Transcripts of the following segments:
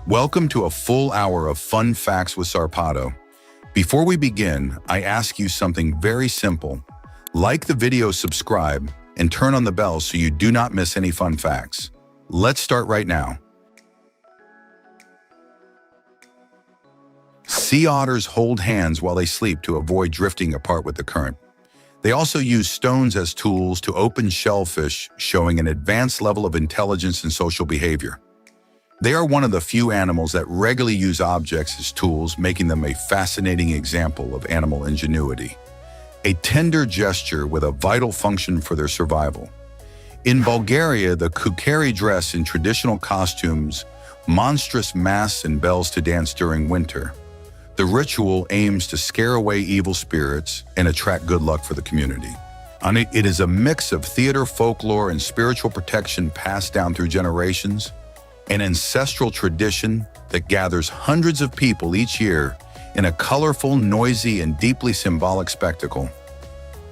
Welcome to a full hour of fun facts with Zarpado. Before we begin, I ask you something very simple. Like the video, subscribe, and turn on the bell so you do not miss any fun facts. Let's start right now. Sea otters hold hands while they sleep to avoid drifting apart with the current. They also use stones as tools to open shellfish, showing an advanced level of intelligence and social behavior. They are one of the few animals that regularly use objects as tools, making them a fascinating example of animal ingenuity. A tender gesture with a vital function for their survival. In Bulgaria, the kukeri dress in traditional costumes, monstrous masks and bells to dance during winter. The ritual aims to scare away evil spirits and attract good luck for the community. It is a mix of theater, folklore, and spiritual protection passed down through generations. An ancestral tradition that gathers hundreds of people each year in a colorful, noisy, and deeply symbolic spectacle.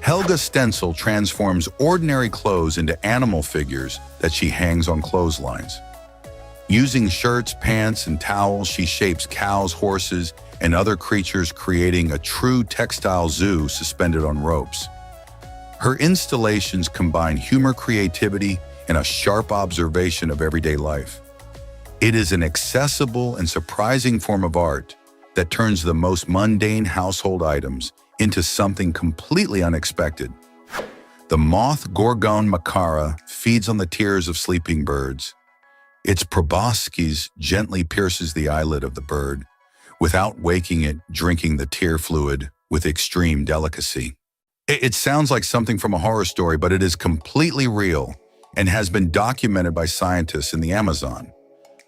Helga Stencil transforms ordinary clothes into animal figures that she hangs on clotheslines. Using shirts, pants, and towels, she shapes cows, horses, and other creatures, creating a true textile zoo suspended on ropes. Her installations combine humor, creativity, and a sharp observation of everyday life. It is an accessible and surprising form of art that turns the most mundane household items into something completely unexpected. The moth Gorgon macara feeds on the tears of sleeping birds. Its proboscis gently pierces the eyelid of the bird, without waking it, drinking the tear fluid with extreme delicacy. It sounds like something from a horror story, but it is completely real and has been documented by scientists in the Amazon.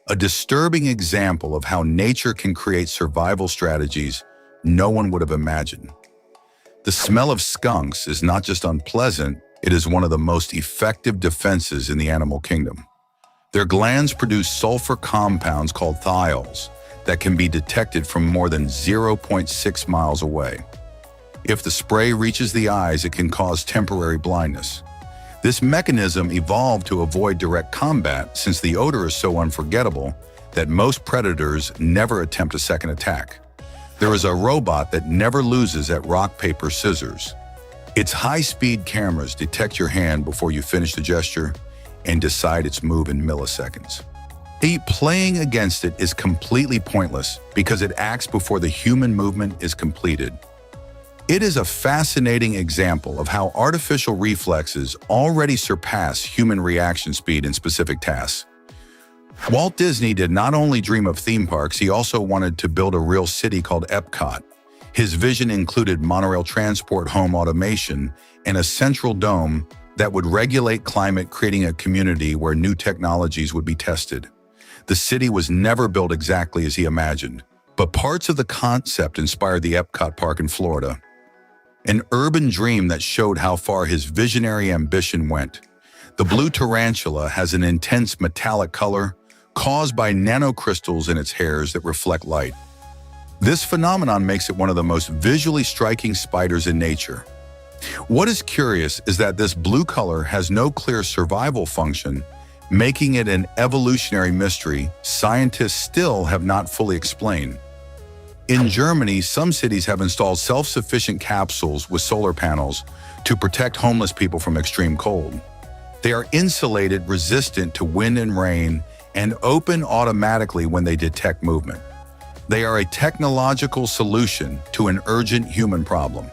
A disturbing example of how nature can create survival strategies no one would have imagined. The smell of skunks is not just unpleasant, it is one of the most effective defenses in the animal kingdom. Their glands produce sulfur compounds called thiols that can be detected from more than 0.6 miles away. If the spray reaches the eyes, it can cause temporary blindness. This mechanism evolved to avoid direct combat since the odor is so unforgettable that most predators never attempt a second attack. There is a robot that never loses at rock, paper, scissors. Its high-speed cameras detect your hand before you finish the gesture and decide its move in milliseconds. Playing against it is completely pointless because it acts before the human movement is completed. It is a fascinating example of how artificial reflexes already surpass human reaction speed in specific tasks. Walt Disney did not only dream of theme parks, he also wanted to build a real city called Epcot. His vision included monorail transport, home automation, and a central dome that would regulate climate, creating a community where new technologies would be tested. The city was never built exactly as he imagined, but parts of the concept inspired the Epcot Park in Florida. An urban dream that showed how far his visionary ambition went. The blue tarantula has an intense metallic color caused by nanocrystals in its hairs that reflect light. This phenomenon makes it one of the most visually striking spiders in nature. What is curious is that this blue color has no clear survival function, making it an evolutionary mystery scientists still have not fully explained. In Germany, some cities have installed self-sufficient capsules with solar panels to protect homeless people from extreme cold. They are insulated, resistant to wind and rain, and open automatically when they detect movement. They are a technological solution to an urgent human problem.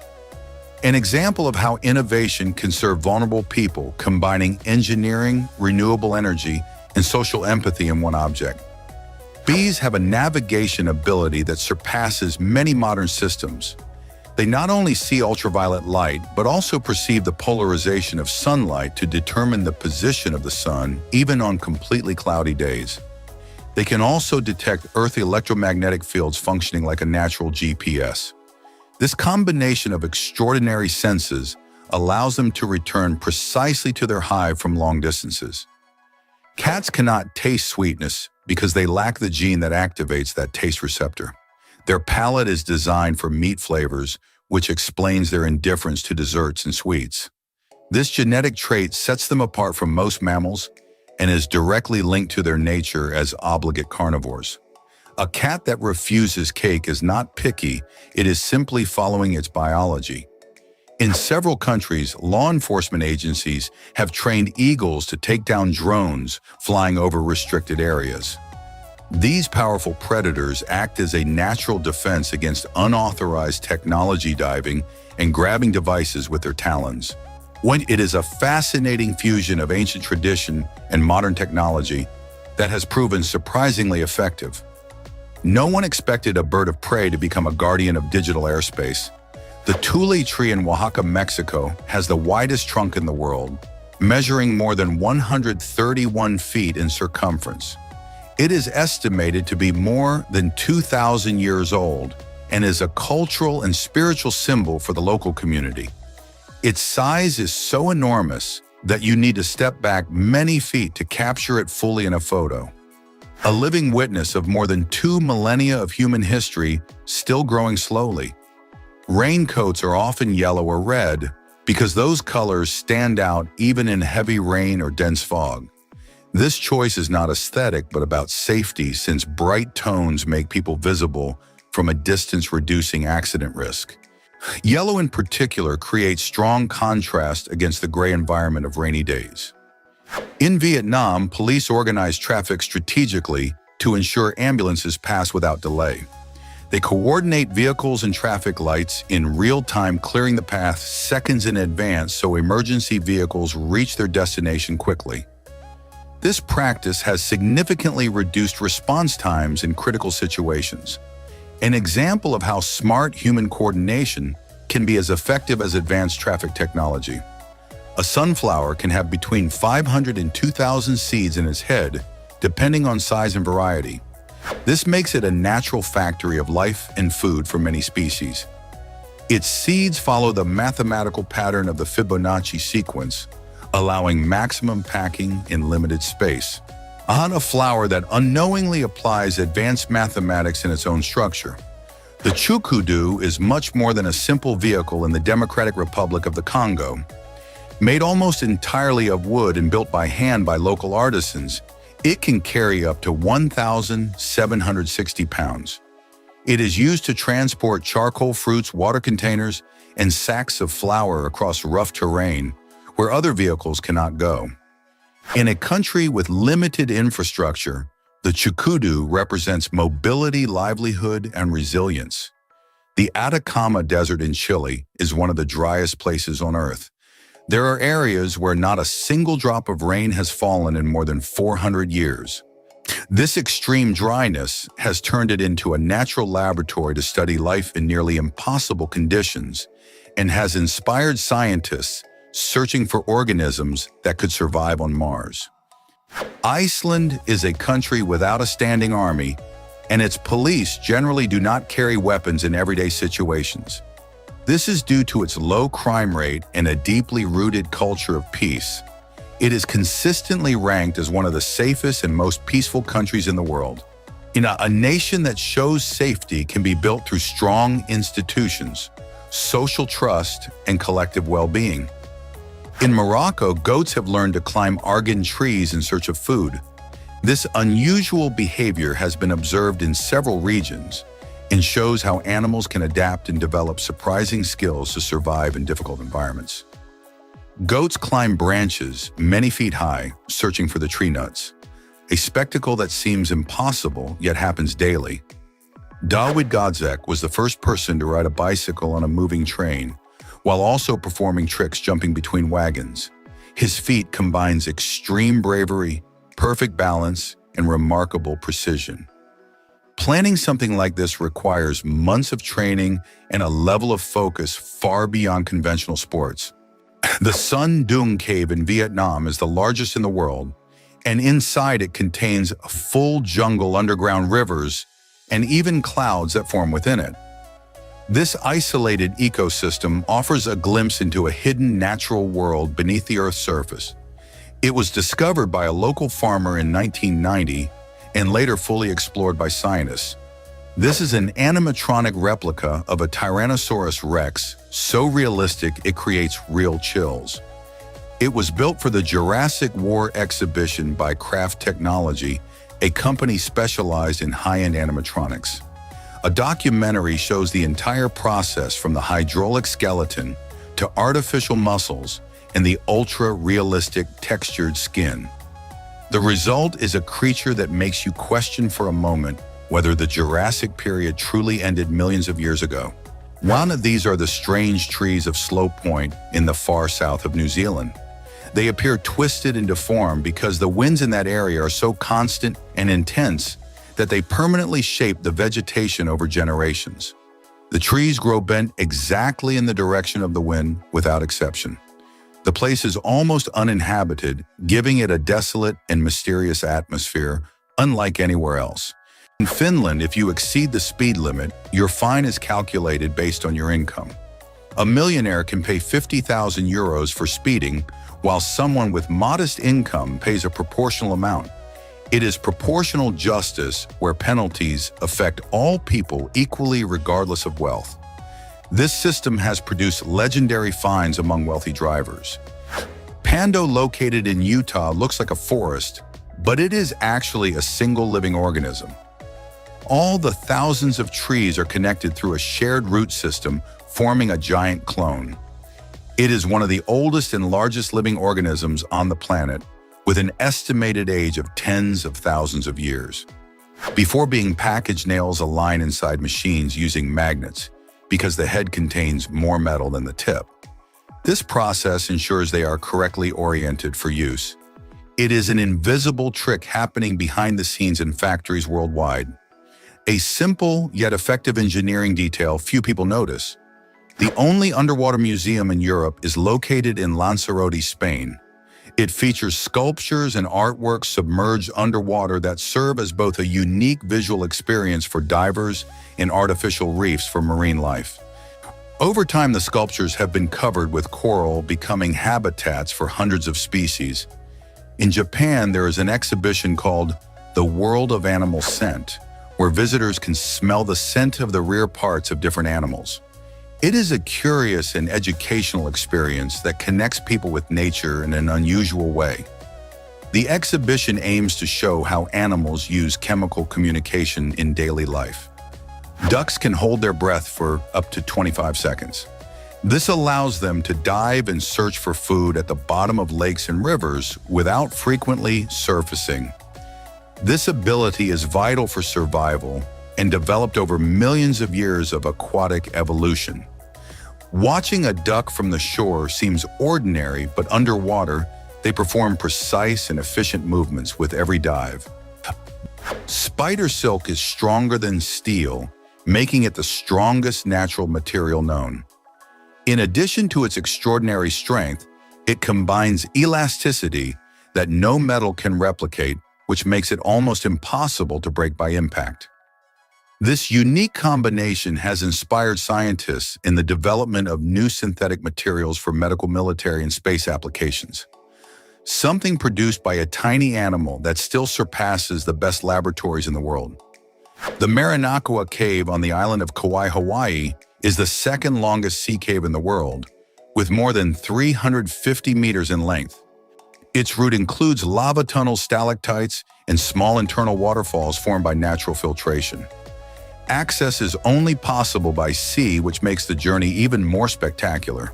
An example of how innovation can serve vulnerable people, combining engineering, renewable energy, and social empathy in one object. Bees have a navigation ability that surpasses many modern systems. They not only see ultraviolet light, but also perceive the polarization of sunlight to determine the position of the sun, even on completely cloudy days. They can also detect Earth electromagnetic fields functioning like a natural GPS. This combination of extraordinary senses allows them to return precisely to their hive from long distances. Cats cannot taste sweetness because they lack the gene that activates that taste receptor. Their palate is designed for meat flavors, which explains their indifference to desserts and sweets. This genetic trait sets them apart from most mammals and is directly linked to their nature as obligate carnivores. A cat that refuses cake is not picky, it is simply following its biology. In several countries, law enforcement agencies have trained eagles to take down drones flying over restricted areas. These powerful predators act as a natural defense against unauthorized technology diving and grabbing devices with their talons. It is a fascinating fusion of ancient tradition and modern technology that has proven surprisingly effective. No one expected a bird of prey to become a guardian of digital airspace. The tule tree in Oaxaca, Mexico, has the widest trunk in the world, measuring more than 131 feet in circumference. It is estimated to be more than 2,000 years old and is a cultural and spiritual symbol for the local community. Its size is so enormous that you need to step back many feet to capture it fully in a photo. A living witness of more than 2 millennia of human history, still growing slowly. Raincoats are often yellow or red because those colors stand out even in heavy rain or dense fog. This choice is not aesthetic but about safety, since bright tones make people visible from a distance, reducing accident risk. Yellow in particular creates strong contrast against the gray environment of rainy days. In Vietnam, police organize traffic strategically to ensure ambulances pass without delay. They coordinate vehicles and traffic lights in real time, clearing the path seconds in advance so emergency vehicles reach their destination quickly. This practice has significantly reduced response times in critical situations, an example of how smart human coordination can be as effective as advanced traffic technology. A sunflower can have between 500 and 2,000 seeds in its head, depending on size and variety. This makes it a natural factory of life and food for many species. Its seeds follow the mathematical pattern of the Fibonacci sequence, allowing maximum packing in limited space. On a flower that unknowingly applies advanced mathematics in its own structure. The chukudu is much more than a simple vehicle in the Democratic Republic of the Congo. Made almost entirely of wood and built by hand by local artisans, it can carry up to 1,760 pounds. It is used to transport charcoal, fruits, water containers, and sacks of flour across rough terrain where other vehicles cannot go. In a country with limited infrastructure, the chukudu represents mobility, livelihood, and resilience. The Atacama Desert in Chile is one of the driest places on Earth. There are areas where not a single drop of rain has fallen in more than 400 years. This extreme dryness has turned it into a natural laboratory to study life in nearly impossible conditions and has inspired scientists searching for organisms that could survive on Mars. Iceland is a country without a standing army, and its police generally do not carry weapons in everyday situations. This is due to its low crime rate and a deeply rooted culture of peace. It is consistently ranked as one of the safest and most peaceful countries in the world. A nation that shows safety can be built through strong institutions, social trust, and collective well-being. In Morocco, goats have learned to climb argan trees in search of food. This unusual behavior has been observed in several regions and shows how animals can adapt and develop surprising skills to survive in difficult environments. Goats climb branches many feet high, searching for the tree nuts, a spectacle that seems impossible yet happens daily. Dawid Godzek was the first person to ride a bicycle on a moving train, while also performing tricks jumping between wagons. His feat combines extreme bravery, perfect balance, and remarkable precision. Planning something like this requires months of training and a level of focus far beyond conventional sports. The Sun Dung Cave in Vietnam is the largest in the world, and inside it contains a full jungle, underground rivers, and even clouds that form within it. This isolated ecosystem offers a glimpse into a hidden natural world beneath the Earth's surface. It was discovered by a local farmer in 1990 and later fully explored by scientists. This is an animatronic replica of a Tyrannosaurus Rex, so realistic it creates real chills. It was built for the Jurassic War exhibition by Craft Technology a company specialized in high-end animatronics. A documentary shows the entire process from the hydraulic skeleton to artificial muscles and the ultra-realistic textured skin. The result is a creature that makes you question for a moment whether the Jurassic period truly ended millions of years ago. One of these are the strange trees of Slope Point in the far south of New Zealand. They appear twisted and deformed because the winds in that area are so constant and intense that they permanently shape the vegetation over generations. The trees grow bent exactly in the direction of the wind without exception. The place is almost uninhabited, giving it a desolate and mysterious atmosphere, unlike anywhere else. In Finland, if you exceed the speed limit, your fine is calculated based on your income. A millionaire can pay 50,000 euros for speeding, while someone with modest income pays a proportional amount. It is proportional justice where penalties affect all people equally regardless of wealth. This system has produced legendary fines among wealthy drivers. Pando, located in Utah, looks like a forest, but it is actually a single living organism. All the thousands of trees are connected through a shared root system, forming a giant clone. It is one of the oldest and largest living organisms on the planet, with an estimated age of tens of thousands of years. Before being packaged, nails align inside machines using magnets, because the head contains more metal than the tip. This process ensures they are correctly oriented for use. It is an invisible trick happening behind the scenes in factories worldwide. A simple yet effective engineering detail few people notice. The only underwater museum in Europe is located in Lanzarote, Spain. It features sculptures and artwork submerged underwater that serve as both a unique visual experience for divers and artificial reefs for marine life. Over time, the sculptures have been covered with coral, becoming habitats for hundreds of species. In Japan, there is an exhibition called The World of Animal Scent, where visitors can smell the scent of the rear parts of different animals. It is a curious and educational experience that connects people with nature in an unusual way. The exhibition aims to show how animals use chemical communication in daily life. Ducks can hold their breath for up to 25 seconds. This allows them to dive and search for food at the bottom of lakes and rivers without frequently surfacing. This ability is vital for survival and developed over millions of years of aquatic evolution. Watching a duck from the shore seems ordinary, but underwater, they perform precise and efficient movements with every dive. Spider silk is stronger than steel, making it the strongest natural material known. In addition to its extraordinary strength, it combines elasticity that no metal can replicate, which makes it almost impossible to break by impact. This unique combination has inspired scientists in the development of new synthetic materials for medical, military, and space applications. Something produced by a tiny animal that still surpasses the best laboratories in the world. The Marinakea Cave on the island of Kauai, Hawaii, is the second longest sea cave in the world, with more than 350 meters in length. Its route includes lava tunnels, stalactites, and small internal waterfalls formed by natural filtration. Access is only possible by sea, which makes the journey even more spectacular.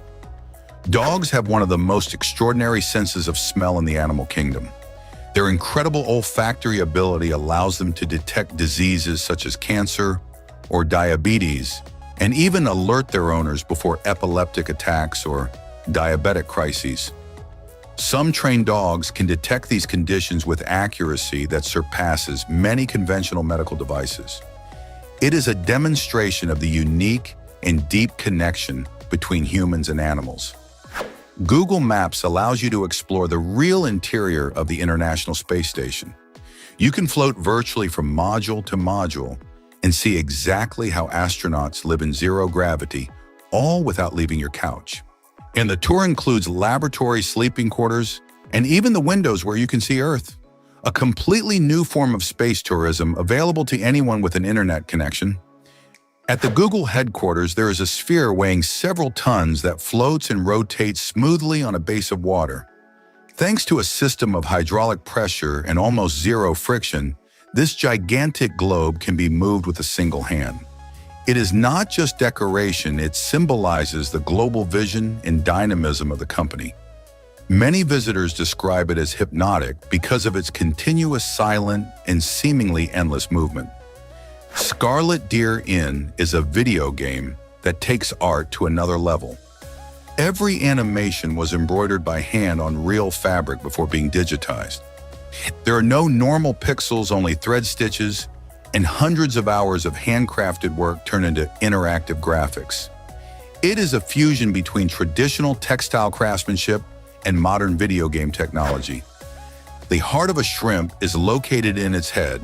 Dogs have one of the most extraordinary senses of smell in the animal kingdom. Their incredible olfactory ability allows them to detect diseases such as cancer or diabetes, and even alert their owners before epileptic attacks or diabetic crises. Some trained dogs can detect these conditions with accuracy that surpasses many conventional medical devices. It is a demonstration of the unique and deep connection between humans and animals. Google Maps allows you to explore the real interior of the International Space Station. You can float virtually from module to module and see exactly how astronauts live in zero gravity, all without leaving your couch. And the tour includes laboratory, sleeping quarters, and even the windows where you can see Earth. A completely new form of space tourism available to anyone with an internet connection. At the Google headquarters, there is a sphere weighing several tons that floats and rotates smoothly on a base of water. Thanks to a system of hydraulic pressure and almost zero friction, This gigantic globe can be moved with a single hand. It is not just decoration, it symbolizes the global vision and dynamism of the company. Many visitors describe it as hypnotic because of its continuous silent and seemingly endless movement. Scarlet Deer Inn is a video game that takes art to another level. Every animation was embroidered by hand on real fabric before being digitized. There are no normal pixels, only thread stitches, and hundreds of hours of handcrafted work turned into interactive graphics. It is a fusion between traditional textile craftsmanship and modern video game technology. The heart of a shrimp is located in its head.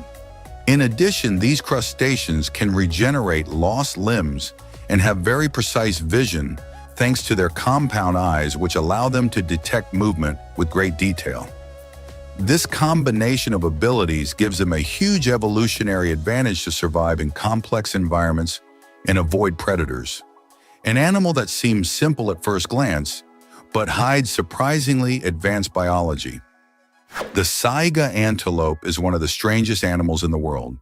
In addition, these crustaceans can regenerate lost limbs and have very precise vision thanks to their compound eyes, which allow them to detect movement with great detail. This combination of abilities gives them a huge evolutionary advantage to survive in complex environments and avoid predators. An animal that seems simple at first glance, but hides surprisingly advanced biology. The saiga antelope is one of the strangest animals in the world.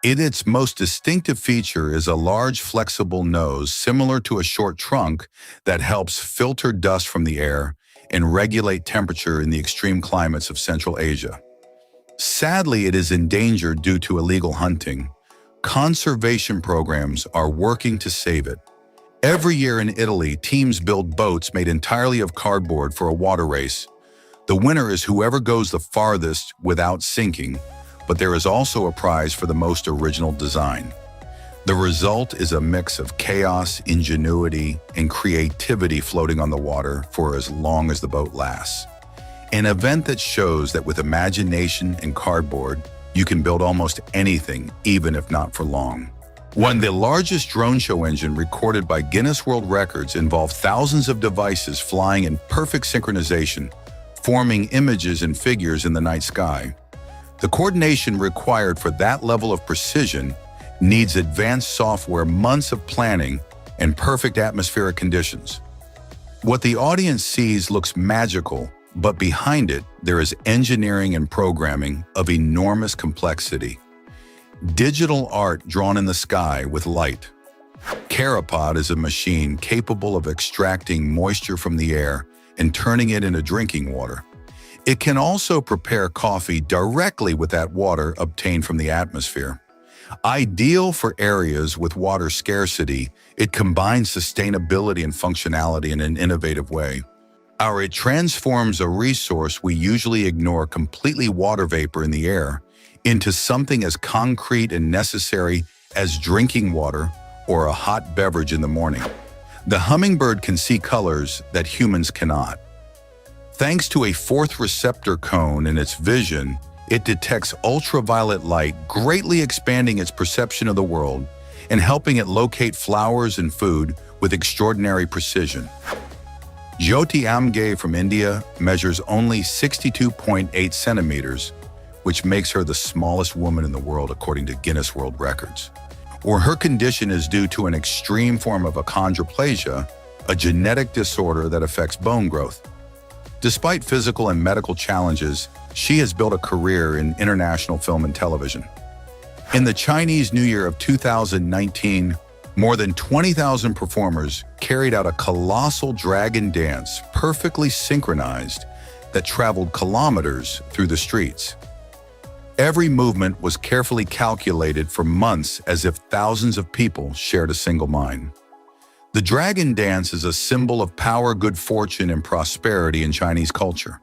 Its most distinctive feature is a large, flexible nose similar to a short trunk that helps filter dust from the air and regulate temperature in the extreme climates of Central Asia. Sadly, it is endangered due to illegal hunting. Conservation programs are working to save it. Every year in Italy, teams build boats made entirely of cardboard for a water race. The winner is whoever goes the farthest without sinking, but there is also a prize for the most original design. The result is a mix of chaos, ingenuity, and creativity floating on the water for as long as the boat lasts. An event that shows that with imagination and cardboard, you can build almost anything, even if not for long. The largest drone show engine recorded by Guinness World Records involved thousands of devices flying in perfect synchronization, forming images and figures in the night sky. The coordination required for that level of precision needs advanced software, months of planning, and perfect atmospheric conditions. What the audience sees looks magical, but behind it, there is engineering and programming of enormous complexity. Digital art drawn in the sky with light. Carapod is a machine capable of extracting moisture from the air and turning it into drinking water. It can also prepare coffee directly with that water obtained from the atmosphere. Ideal for areas with water scarcity, it combines sustainability and functionality in an innovative way. It transforms a resource we usually ignore, completely water vapor in the air, into something as concrete and necessary as drinking water or a hot beverage in the morning. The hummingbird can see colors that humans cannot. Thanks to a fourth receptor cone in its vision, it detects ultraviolet light, greatly expanding its perception of the world and helping it locate flowers and food with extraordinary precision. Jyoti Amge from India measures only 62.8 centimeters, which makes her the smallest woman in the world according to Guinness World Records. Her condition is due to an extreme form of achondroplasia, a genetic disorder that affects bone growth. Despite physical and medical challenges, she has built a career in international film and television. In the Chinese New Year of 2019, more than 20,000 performers carried out a colossal dragon dance, perfectly synchronized, that traveled kilometers through the streets. Every movement was carefully calculated for months, as if thousands of people shared a single mind. The dragon dance is a symbol of power, good fortune, and prosperity in Chinese culture.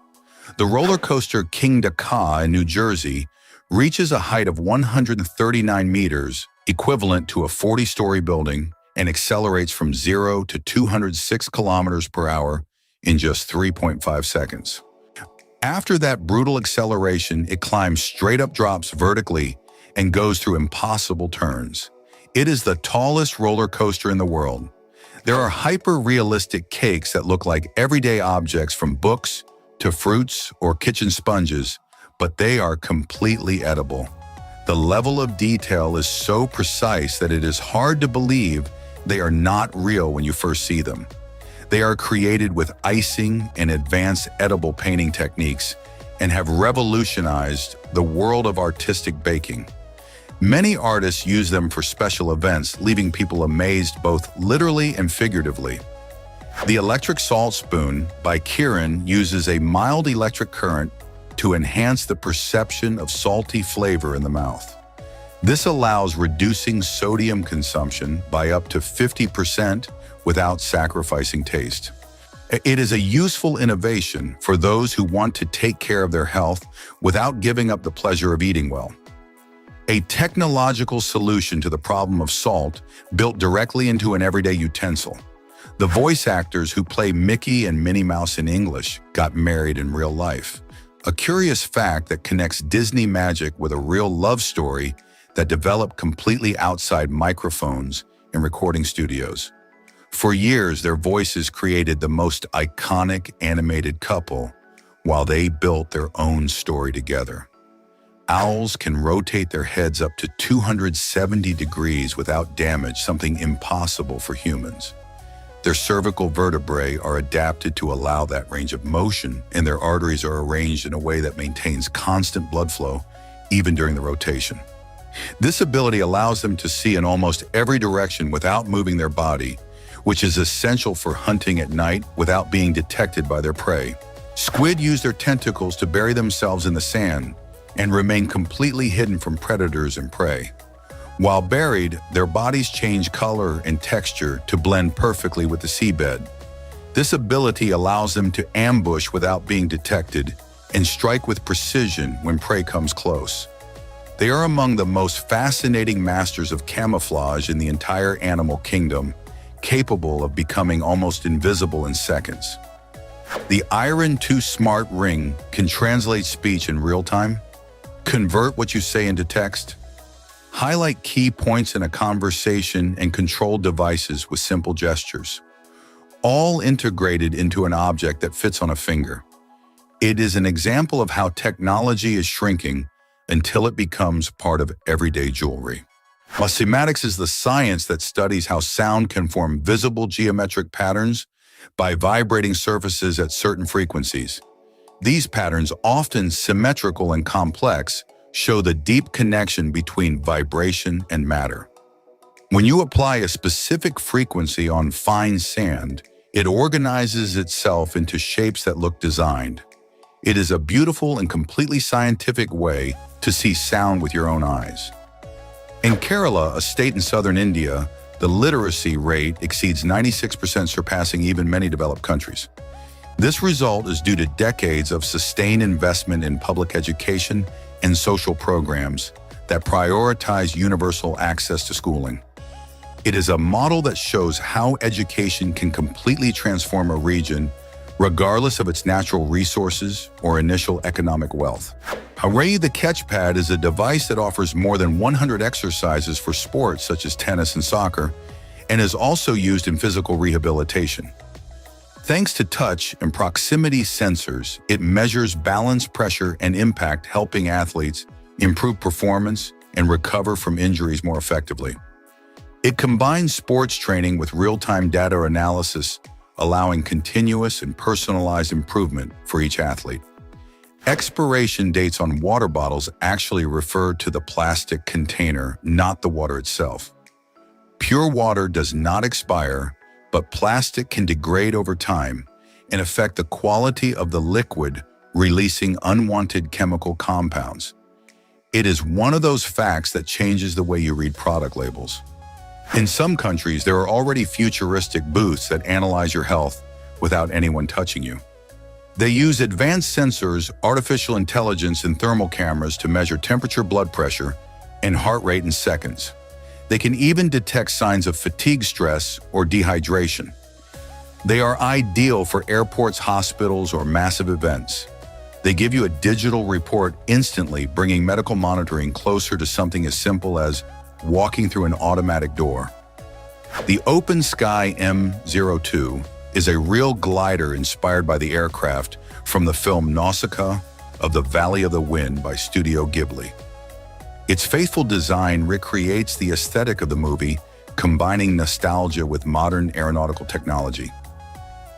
The roller coaster King Dakar in New Jersey reaches a height of 139 meters, equivalent to a 40-story building, and accelerates from 0 to 206 kilometers per hour in just 3.5 seconds. After that brutal acceleration, it climbs straight up, drops vertically, and goes through impossible turns. It is the tallest roller coaster in the world. There are hyper-realistic cakes that look like everyday objects, from books to fruits or kitchen sponges, but they are completely edible. The level of detail is so precise that it is hard to believe they are not real when you first see them. They are created with icing and advanced edible painting techniques and have revolutionized the world of artistic baking. Many artists use them for special events, leaving people amazed both literally and figuratively. The electric salt spoon by Kirin uses a mild electric current to enhance the perception of salty flavor in the mouth. This allows reducing sodium consumption by up to 50% without sacrificing taste. It is a useful innovation for those who want to take care of their health without giving up the pleasure of eating well. A technological solution to the problem of salt built directly into an everyday utensil. The voice actors who play Mickey and Minnie Mouse in English got married in real life. A curious fact that connects Disney magic with a real love story that developed completely outside microphones and recording studios. For years, their voices created the most iconic animated couple while they built their own story together. Owls can rotate their heads up to 270 degrees without damage, something impossible for humans. Their cervical vertebrae are adapted to allow that range of motion, and their arteries are arranged in a way that maintains constant blood flow, even during the rotation. This ability allows them to see in almost every direction without moving their body, which is essential for hunting at night without being detected by their prey. Squid use their tentacles to bury themselves in the sand and remain completely hidden from predators and prey. While buried, their bodies change color and texture to blend perfectly with the seabed. This ability allows them to ambush without being detected and strike with precision when prey comes close. They are among the most fascinating masters of camouflage in the entire animal kingdom, capable of becoming almost invisible in seconds. The Iron 2 Smart Ring can translate speech in real time, convert what you say into text, highlight key points in a conversation, and control devices with simple gestures, all integrated into an object that fits on a finger. It is an example of how technology is shrinking until it becomes part of everyday jewelry. Mathematics is the science that studies how sound can form visible geometric patterns by vibrating surfaces at certain frequencies. These patterns, often symmetrical and complex, show the deep connection between vibration and matter. When you apply a specific frequency on fine sand, it organizes itself into shapes that look designed. It is a beautiful and completely scientific way to see sound with your own eyes. In Kerala, a state in southern India, the literacy rate exceeds 96%, surpassing even many developed countries. This result is due to decades of sustained investment in public education and social programs that prioritize universal access to schooling. It is a model that shows how education can completely transform a region, regardless of its natural resources or initial economic wealth. Hooray the Catchpad is a device that offers more than 100 exercises for sports such as tennis and soccer, and is also used in physical rehabilitation. Thanks to touch and proximity sensors, it measures balance, pressure, and impact, helping athletes improve performance and recover from injuries more effectively. It combines sports training with real-time data analysis, allowing continuous and personalized improvement for each athlete. Expiration dates on water bottles actually refer to the plastic container, not the water itself. Pure water does not expire, but plastic can degrade over time and affect the quality of the liquid, releasing unwanted chemical compounds. It is one of those facts that changes the way you read product labels. In some countries, there are already futuristic booths that analyze your health without anyone touching you. They use advanced sensors, artificial intelligence, and thermal cameras to measure temperature, blood pressure, and heart rate in seconds. They can even detect signs of fatigue, stress, or dehydration. They are ideal for airports, hospitals, or massive events. They give you a digital report instantly, bringing medical monitoring closer to something as simple as walking through an automatic door. The Open Sky M02 is a real glider inspired by the aircraft from the film Nausicaa of the Valley of the Wind by Studio Ghibli. Its faithful design recreates the aesthetic of the movie, combining nostalgia with modern aeronautical technology.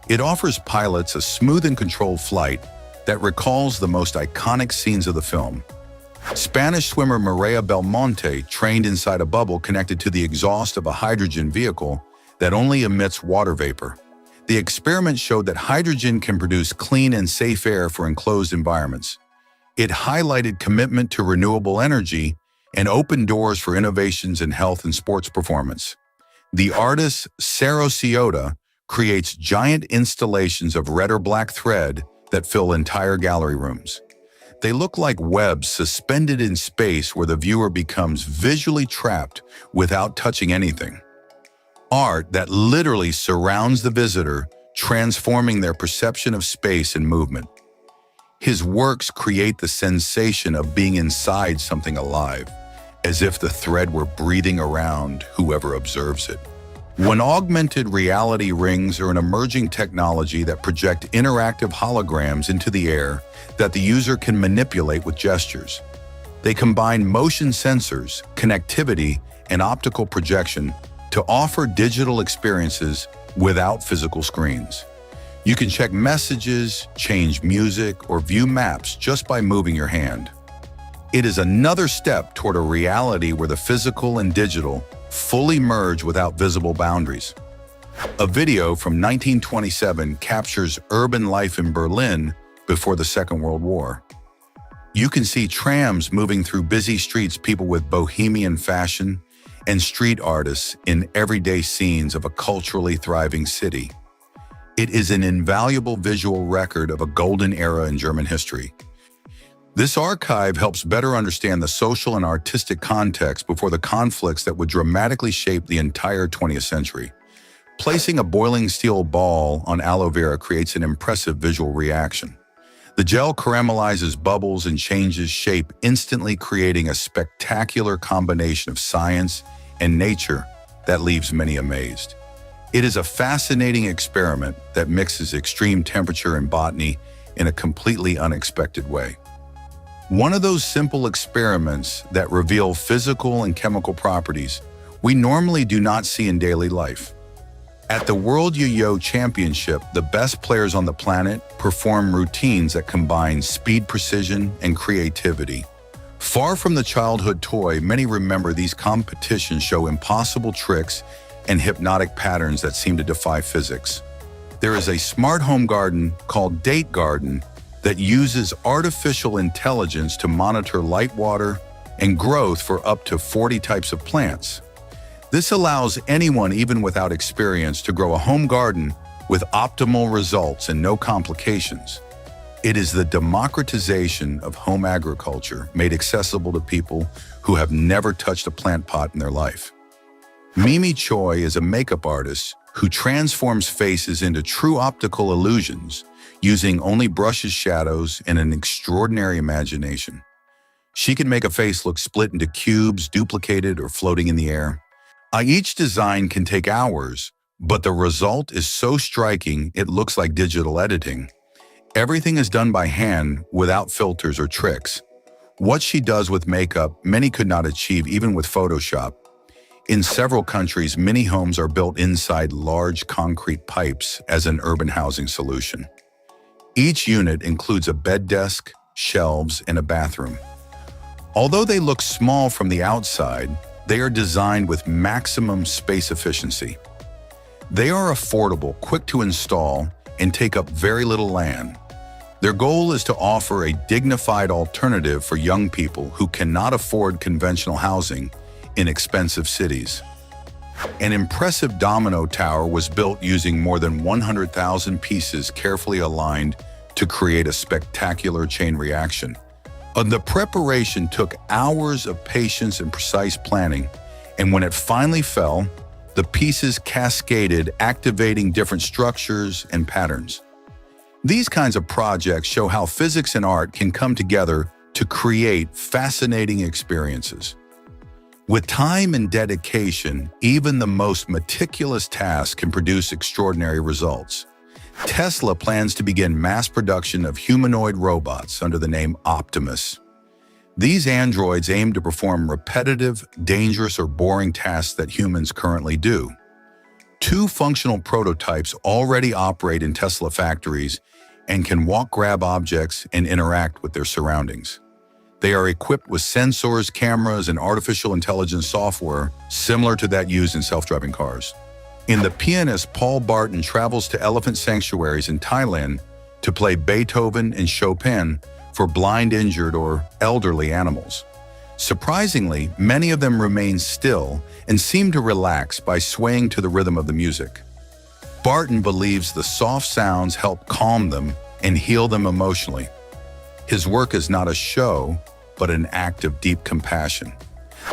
It offers pilots a smooth and controlled flight that recalls the most iconic scenes of the film. Spanish swimmer Mireia Belmonte trained inside a bubble connected to the exhaust of a hydrogen vehicle that only emits water vapor. The experiment showed that hydrogen can produce clean and safe air for enclosed environments. It highlighted commitment to renewable energy and opened doors for innovations in health and sports performance. The artist Saro Ciota creates giant installations of red or black thread that fill entire gallery rooms. They look like webs suspended in space where the viewer becomes visually trapped without touching anything. Art that literally surrounds the visitor, transforming their perception of space and movement. His works create the sensation of being inside something alive, as if the thread were breathing around whoever observes it. When augmented reality rings are an emerging technology that project interactive holograms into the air that the user can manipulate with gestures. They combine motion sensors, connectivity, and optical projection to offer digital experiences without physical screens. You can check messages, change music, or view maps just by moving your hand. It is another step toward a reality where the physical and digital fully merge without visible boundaries. A video from 1927 captures urban life in Berlin before the Second World War. You can see trams moving through busy streets, people with bohemian fashion, and street artists in everyday scenes of a culturally thriving city. It is an invaluable visual record of a golden era in German history. This archive helps better understand the social and artistic context before the conflicts that would dramatically shape the entire 20th century. Placing a boiling steel ball on aloe vera creates an impressive visual reaction. The gel caramelizes bubbles and changes shape, instantly creating a spectacular combination of science and nature that leaves many amazed. It is a fascinating experiment that mixes extreme temperature and botany in a completely unexpected way. One of those simple experiments that reveal physical and chemical properties we normally do not see in daily life. At the World Yo-Yo Championship, the best players on the planet perform routines that combine speed, precision, and creativity. Far from the childhood toy, many remember these competitions show impossible tricks and hypnotic patterns that seem to defy physics. There is a smart home garden called Date Garden that uses artificial intelligence to monitor light, water, and growth for up to 40 types of plants. This allows anyone, even without experience, to grow a home garden with optimal results and no complications. It is the democratization of home agriculture made accessible to people who have never touched a plant pot in their life. Mimi Choi is a makeup artist who transforms faces into true optical illusions using only brushes, shadows, and an extraordinary imagination. She can make a face look split into cubes, duplicated, or floating in the air. Each design can take hours, but the result is so striking it looks like digital editing. Everything is done by hand without filters or tricks. What she does with makeup, many could not achieve even with Photoshop. In several countries, many homes are built inside large concrete pipes as an urban housing solution. Each unit includes a bed desk, shelves, and a bathroom. Although they look small from the outside, they are designed with maximum space efficiency. They are affordable, quick to install, and take up very little land. Their goal is to offer a dignified alternative for young people who cannot afford conventional housing in expensive cities. An impressive domino tower was built using more than 100,000 pieces carefully aligned to create a spectacular chain reaction. The preparation took hours of patience and precise planning, and when it finally fell, the pieces cascaded, activating different structures and patterns. These kinds of projects show how physics and art can come together to create fascinating experiences. With time and dedication, even the most meticulous task can produce extraordinary results. Tesla plans to begin mass production of humanoid robots under the name Optimus. These androids aim to perform repetitive, dangerous, or boring tasks that humans currently do. 2 functional prototypes already operate in Tesla factories and can walk, grab objects, and interact with their surroundings. They are equipped with sensors, cameras, and artificial intelligence software similar to that used in self-driving cars. The pianist Paul Barton travels to elephant sanctuaries in Thailand to play Beethoven and Chopin for blind, injured, or elderly animals. Surprisingly, many of them remain still and seem to relax by swaying to the rhythm of the music. Barton believes the soft sounds help calm them and heal them emotionally. His work is not a show, but an act of deep compassion.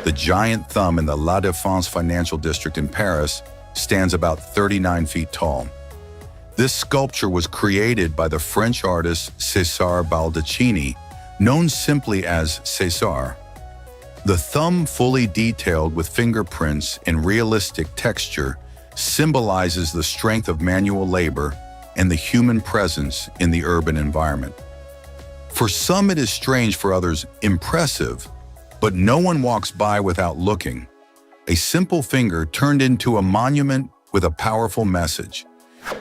The giant thumb in the La Défense financial district in Paris stands about 39 feet tall. This sculpture was created by the French artist César Baldacchini, known simply as César. The thumb, fully detailed with fingerprints and realistic texture, symbolizes the strength of manual labor and the human presence in the urban environment. For some it is strange, for others impressive, but no one walks by without looking. A simple finger turned into a monument with a powerful message.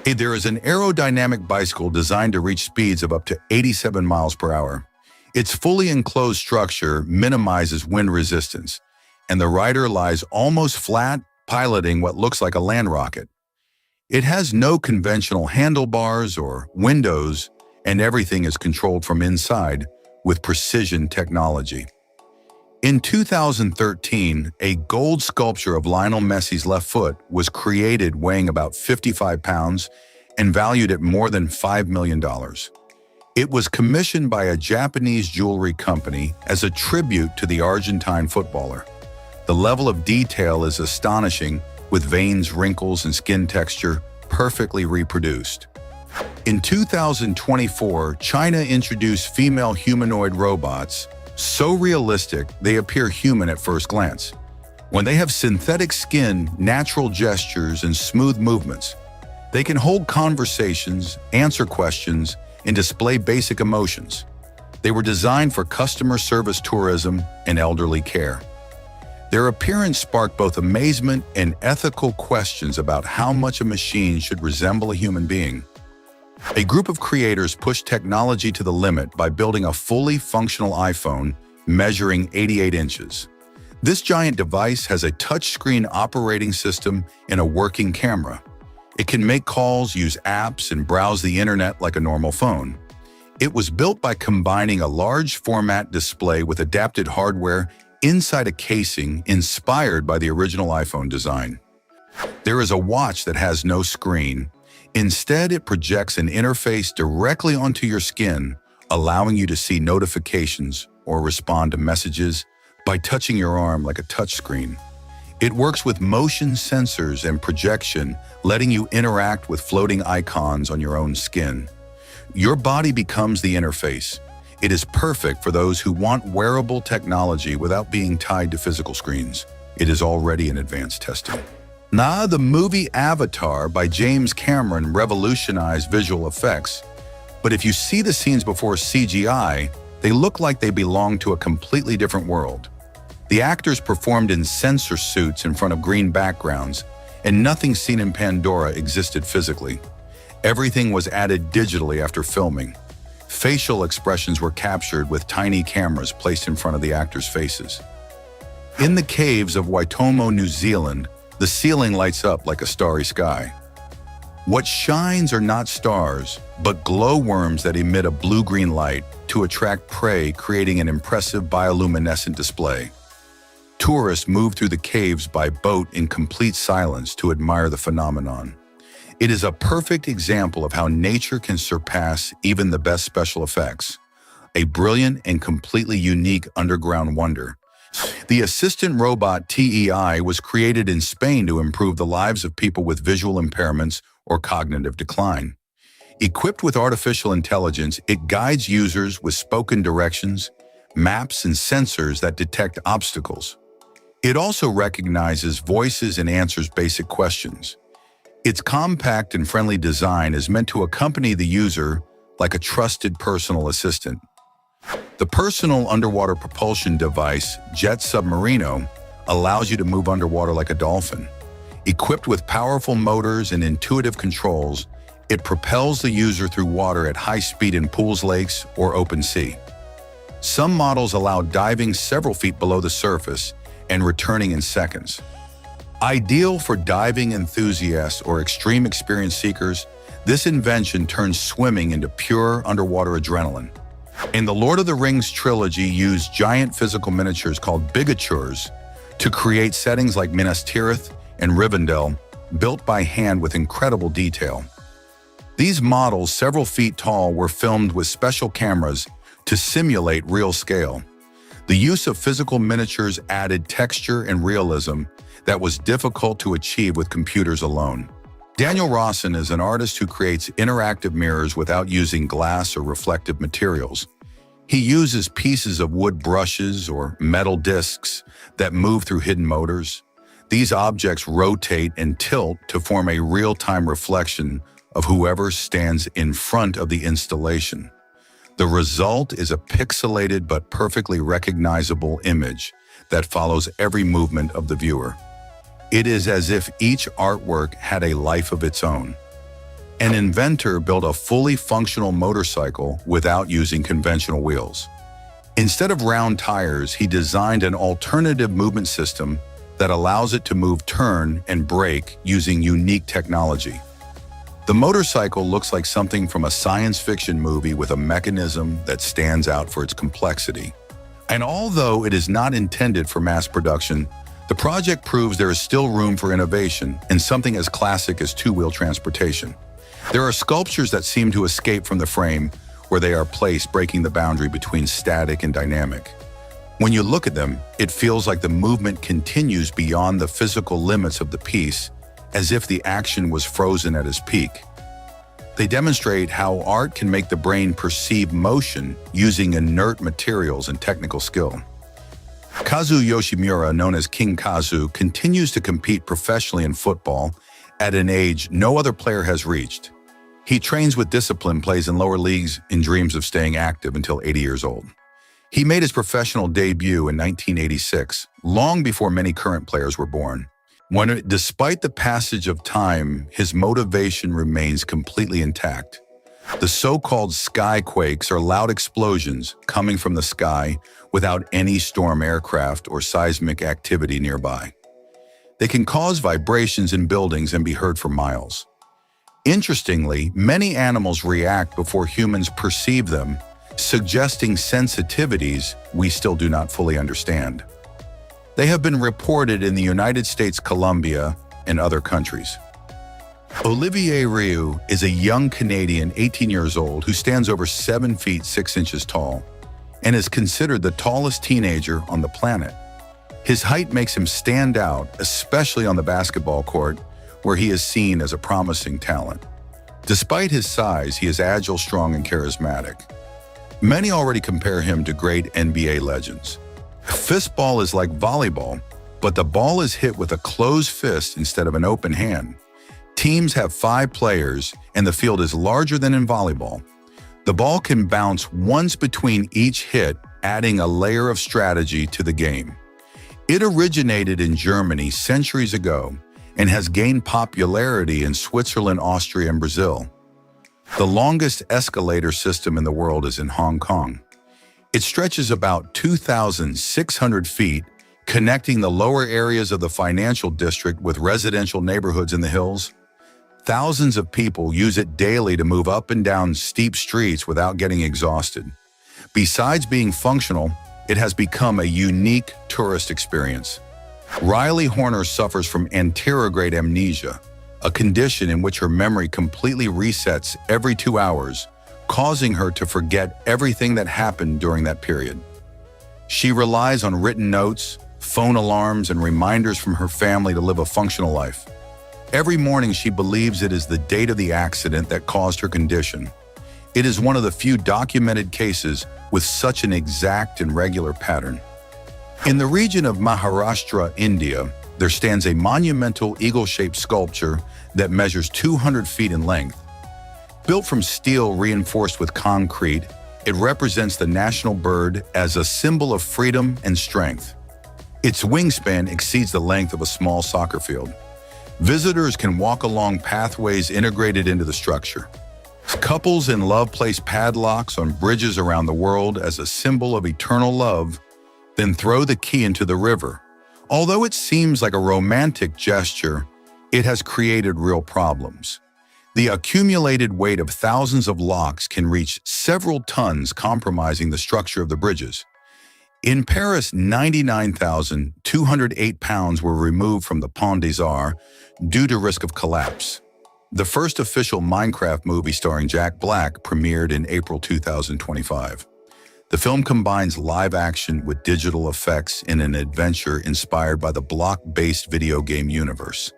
There is an aerodynamic bicycle designed to reach speeds of up to 87 miles per hour. Its fully enclosed structure minimizes wind resistance, and the rider lies almost flat, piloting what looks like a land rocket. It has no conventional handlebars or windows, and everything is controlled from inside with precision technology. In 2013, a gold sculpture of Lionel Messi's left foot was created, weighing about 55 pounds and valued at more than $5 million. It was commissioned by a Japanese jewelry company as a tribute to the Argentine footballer. The level of detail is astonishing, with veins, wrinkles, and skin texture perfectly reproduced. In 2024, China introduced female humanoid robots, so realistic they appear human at first glance. When they have synthetic skin, natural gestures, and smooth movements, they can hold conversations, answer questions, and display basic emotions. They were designed for customer service, tourism, and elderly care. Their appearance sparked both amazement and ethical questions about how much a machine should resemble a human being. A group of creators pushed technology to the limit by building a fully functional iPhone measuring 88 inches. This giant device has a touchscreen operating system and a working camera. It can make calls, use apps, and browse the internet like a normal phone. It was built by combining a large format display with adapted hardware inside a casing inspired by the original iPhone design. There is a watch that has no screen. Instead, it projects an interface directly onto your skin, allowing you to see notifications or respond to messages by touching your arm like a touchscreen. It works with motion sensors and projection, letting you interact with floating icons on your own skin. Your body becomes the interface. It is perfect for those who want wearable technology without being tied to physical screens. It is already in advanced testing. The movie Avatar by James Cameron revolutionized visual effects, but if you see the scenes before CGI, they look like they belong to a completely different world. The actors performed in sensor suits in front of green backgrounds, and nothing seen in Pandora existed physically. Everything was added digitally after filming. Facial expressions were captured with tiny cameras placed in front of the actors' faces. In the caves of Waitomo, New Zealand, the ceiling lights up like a starry sky. What shines are not stars, but glowworms that emit a blue-green light to attract prey, creating an impressive bioluminescent display. Tourists move through the caves by boat in complete silence to admire the phenomenon. It is a perfect example of how nature can surpass even the best special effects. A brilliant and completely unique underground wonder. The assistant robot TEI was created in Spain to improve the lives of people with visual impairments or cognitive decline. Equipped with artificial intelligence, it guides users with spoken directions, maps, and sensors that detect obstacles. It also recognizes voices and answers basic questions. Its compact and friendly design is meant to accompany the user like a trusted personal assistant. The personal underwater propulsion device, Jet Submarino, allows you to move underwater like a dolphin. Equipped with powerful motors and intuitive controls, it propels the user through water at high speed in pools, lakes, or open sea. Some models allow diving several feet below the surface and returning in seconds. Ideal for diving enthusiasts or extreme experience seekers, this invention turns swimming into pure underwater adrenaline. In the Lord of the Rings trilogy used giant physical miniatures called bigatures to create settings like Minas Tirith and Rivendell, built by hand with incredible detail. These models, several feet tall, were filmed with special cameras to simulate real scale. The use of physical miniatures added texture and realism that was difficult to achieve with computers alone. Daniel Rawson is an artist who creates interactive mirrors without using glass or reflective materials. He uses pieces of wood brushes or metal discs that move through hidden motors. These objects rotate and tilt to form a real-time reflection of whoever stands in front of the installation. The result is a pixelated but perfectly recognizable image that follows every movement of the viewer. It is as if each artwork had a life of its own. An inventor built a fully functional motorcycle without using conventional wheels. Instead of round tires, he designed an alternative movement system that allows it to move, turn, and brake using unique technology. The motorcycle looks like something from a science fiction movie with a mechanism that stands out for its complexity. And although it is not intended for mass production, the project proves there is still room for innovation in something as classic as two-wheel transportation. There are sculptures that seem to escape from the frame where they are placed, breaking the boundary between static and dynamic. When you look at them, it feels like the movement continues beyond the physical limits of the piece, as if the action was frozen at its peak. They demonstrate how art can make the brain perceive motion using inert materials and technical skill. Kazu Yoshimura, known as King Kazu, continues to compete professionally in football at an age no other player has reached. He trains with discipline, plays in lower leagues, and dreams of staying active until 80 years old. He made his professional debut in 1986, long before many current players were born. Despite the passage of time, his motivation remains completely intact. The so-called skyquakes are loud explosions coming from the sky without any storm aircraft or seismic activity nearby. They can cause vibrations in buildings and be heard for miles. Interestingly, many animals react before humans perceive them, suggesting sensitivities we still do not fully understand. They have been reported in the United States, Colombia, and other countries. Olivier Rioux is a young Canadian, 18 years old, who stands over 7 feet 6 inches tall and is considered the tallest teenager on the planet. His height makes him stand out, especially on the basketball court, where he is seen as a promising talent. Despite his size, he is agile, strong, and charismatic. Many already compare him to great NBA legends. Fistball is like volleyball, but the ball is hit with a closed fist instead of an open hand. Teams have 5 players, and the field is larger than in volleyball. The ball can bounce once between each hit, adding a layer of strategy to the game. It originated in Germany centuries ago and has gained popularity in Switzerland, Austria, and Brazil. The longest escalator system in the world is in Hong Kong. It stretches about 2,600 feet, connecting the lower areas of the financial district with residential neighborhoods in the hills. Thousands of people use it daily to move up and down steep streets without getting exhausted. Besides being functional, it has become a unique tourist experience. Riley Horner suffers from anterograde amnesia, a condition in which her memory completely resets every 2 hours, causing her to forget everything that happened during that period. She relies on written notes, phone alarms, and reminders from her family to live a functional life. Every morning she believes it is the date of the accident that caused her condition. It is one of the few documented cases with such an exact and regular pattern. In the region of Maharashtra, India, there stands a monumental eagle-shaped sculpture that measures 200 feet in length. Built from steel reinforced with concrete, it represents the national bird as a symbol of freedom and strength. Its wingspan exceeds the length of a small soccer field. Visitors can walk along pathways integrated into the structure. Couples in love place padlocks on bridges around the world as a symbol of eternal love, then throw the key into the river. Although it seems like a romantic gesture, it has created real problems. The accumulated weight of thousands of locks can reach several tons, compromising the structure of the bridges. In Paris, 99,208 pounds were removed from the Pont des Arts due to risk of collapse. The first official Minecraft movie starring Jack Black premiered in April 2025. The film combines live action with digital effects in an adventure inspired by the block-based video game universe.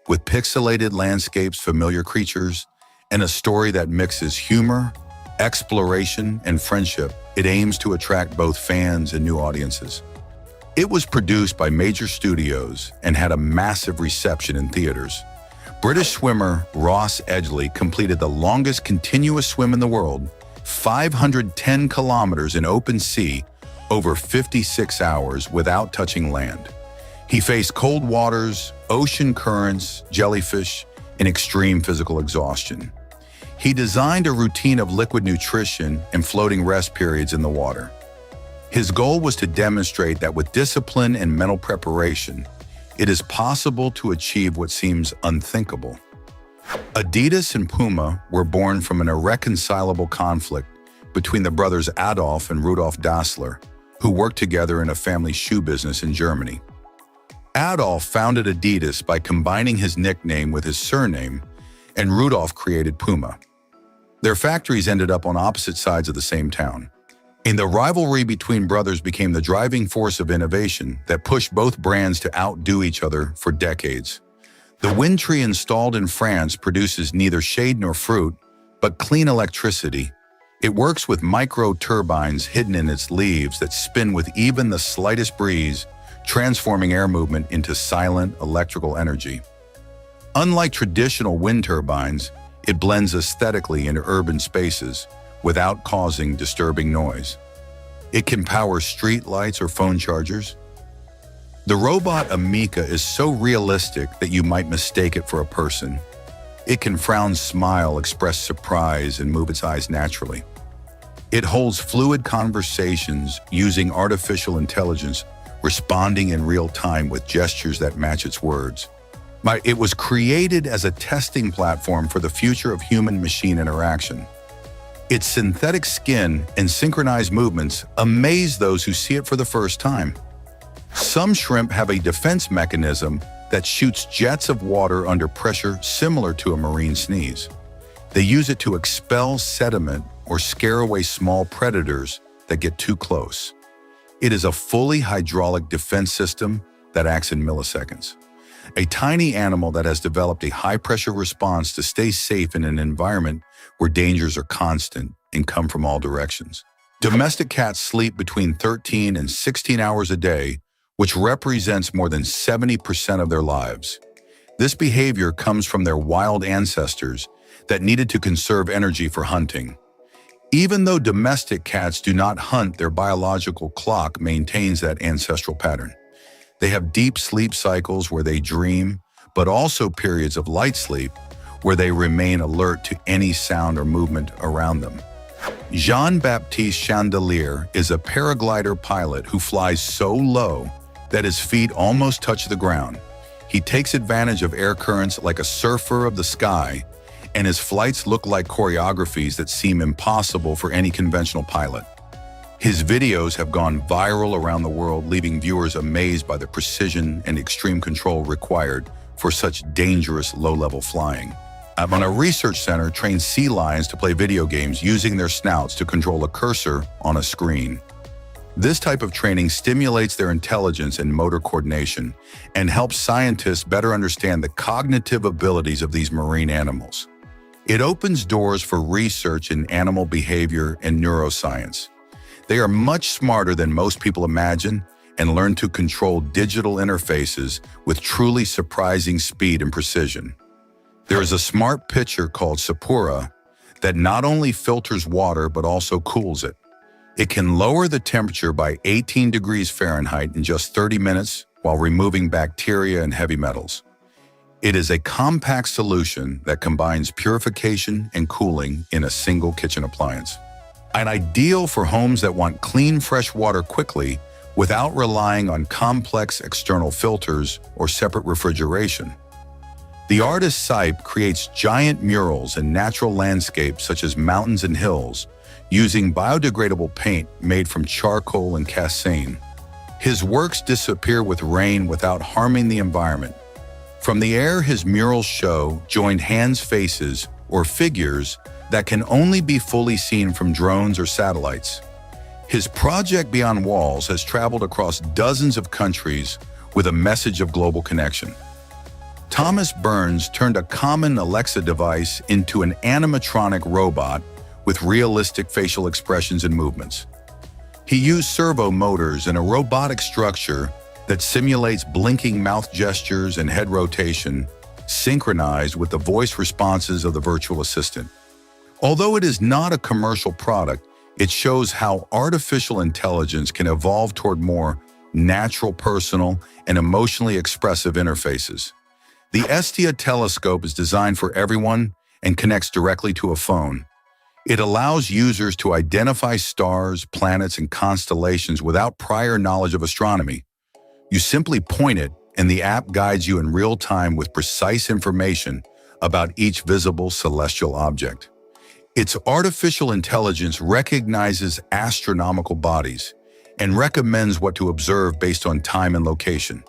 With pixelated landscapes, familiar creatures, and a story that mixes humor, exploration, and friendship, it aims to attract both fans and new audiences. It was produced by major studios and had a massive reception in theaters. British swimmer Ross Edgley completed the longest continuous swim in the world, 510 kilometers in open sea, over 56 hours without touching land. He faced cold waters, ocean currents, jellyfish, and extreme physical exhaustion. He designed a routine of liquid nutrition and floating rest periods in the water. His goal was to demonstrate that with discipline and mental preparation, it is possible to achieve what seems unthinkable. Adidas and Puma were born from an irreconcilable conflict between the brothers Adolf and Rudolf Dassler, who worked together in a family shoe business in Germany. Adolf founded Adidas by combining his nickname with his surname, and Rudolf created Puma. Their factories ended up on opposite sides of the same town. And the rivalry between brothers became the driving force of innovation that pushed both brands to outdo each other for decades. The wind tree installed in France produces neither shade nor fruit, but clean electricity. It works with micro-turbines hidden in its leaves that spin with even the slightest breeze, transforming air movement into silent electrical energy. Unlike traditional wind turbines, it blends aesthetically into urban spaces without causing disturbing noise. It can power street lights or phone chargers. The robot Amika is so realistic that you might mistake it for a person. It can frown, smile, express surprise, and move its eyes naturally. It holds fluid conversations using artificial intelligence, responding in real time with gestures that match its words. It was created as a testing platform for the future of human-machine interaction. Its synthetic skin and synchronized movements amaze those who see it for the first time. Some shrimp have a defense mechanism that shoots jets of water under pressure similar to a marine sneeze. They use it to expel sediment or scare away small predators that get too close. It is a fully hydraulic defense system that acts in milliseconds. A tiny animal that has developed a high-pressure response to stay safe in an environment where dangers are constant and come from all directions. Domestic cats sleep between 13 and 16 hours a day, which represents more than 70% of their lives. This behavior comes from their wild ancestors that needed to conserve energy for hunting. Even though domestic cats do not hunt, their biological clock maintains that ancestral pattern. They have deep sleep cycles where they dream, but also periods of light sleep where they remain alert to any sound or movement around them. Jean-Baptiste Chandelier is a paraglider pilot who flies so low that his feet almost touch the ground. He takes advantage of air currents like a surfer of the sky, and his flights look like choreographies that seem impossible for any conventional pilot. His videos have gone viral around the world, leaving viewers amazed by the precision and extreme control required for such dangerous low-level flying. A research center trains sea lions to play video games using their snouts to control a cursor on a screen. This type of training stimulates their intelligence and motor coordination and helps scientists better understand the cognitive abilities of these marine animals. It opens doors for research in animal behavior and neuroscience. They are much smarter than most people imagine and learn to control digital interfaces with truly surprising speed and precision. There is a smart pitcher called Sapura that not only filters water but also cools it. It can lower the temperature by 18 degrees Fahrenheit in just 30 minutes while removing bacteria and heavy metals. It is a compact solution that combines purification and cooling in a single kitchen appliance. And ideal for homes that want clean, fresh water quickly without relying on complex external filters or separate refrigeration. The artist Sipe creates giant murals in natural landscapes such as mountains and hills using biodegradable paint made from charcoal and cassane. His works disappear with rain without harming the environment. From the air, his murals show joined hands, faces, or figures that can only be fully seen from drones or satellites. His project Beyond Walls has traveled across dozens of countries with a message of global connection. Thomas Burns turned a common Alexa device into an animatronic robot with realistic facial expressions and movements. He used servo motors and a robotic structure that simulates blinking mouth gestures and head rotation, synchronized with the voice responses of the virtual assistant. Although it is not a commercial product, it shows how artificial intelligence can evolve toward more natural, personal, and emotionally expressive interfaces. The Estia telescope is designed for everyone and connects directly to a phone. It allows users to identify stars, planets, and constellations without prior knowledge of astronomy. You simply point it, and the app guides you in real time with precise information about each visible celestial object. Its artificial intelligence recognizes astronomical bodies and recommends what to observe based on time and location.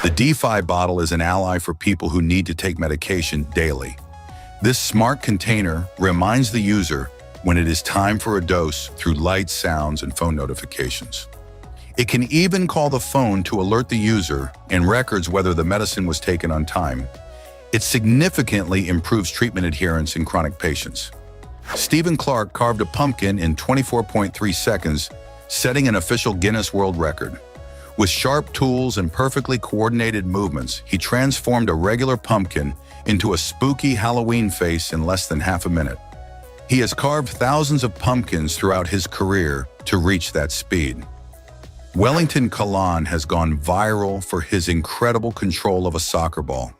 The D5 bottle is an ally for people who need to take medication daily. This smart container reminds the user when it is time for a dose through lights, sounds, and phone notifications. It can even call the phone to alert the user and records whether the medicine was taken on time. It significantly improves treatment adherence in chronic patients. Stephen Clark carved a pumpkin in 24.3 seconds, setting an official Guinness World Record. With sharp tools and perfectly coordinated movements, he transformed a regular pumpkin into a spooky Halloween face in less than half a minute. He has carved thousands of pumpkins throughout his career to reach that speed. Wellington Kalan has gone viral for his incredible control of a soccer ball.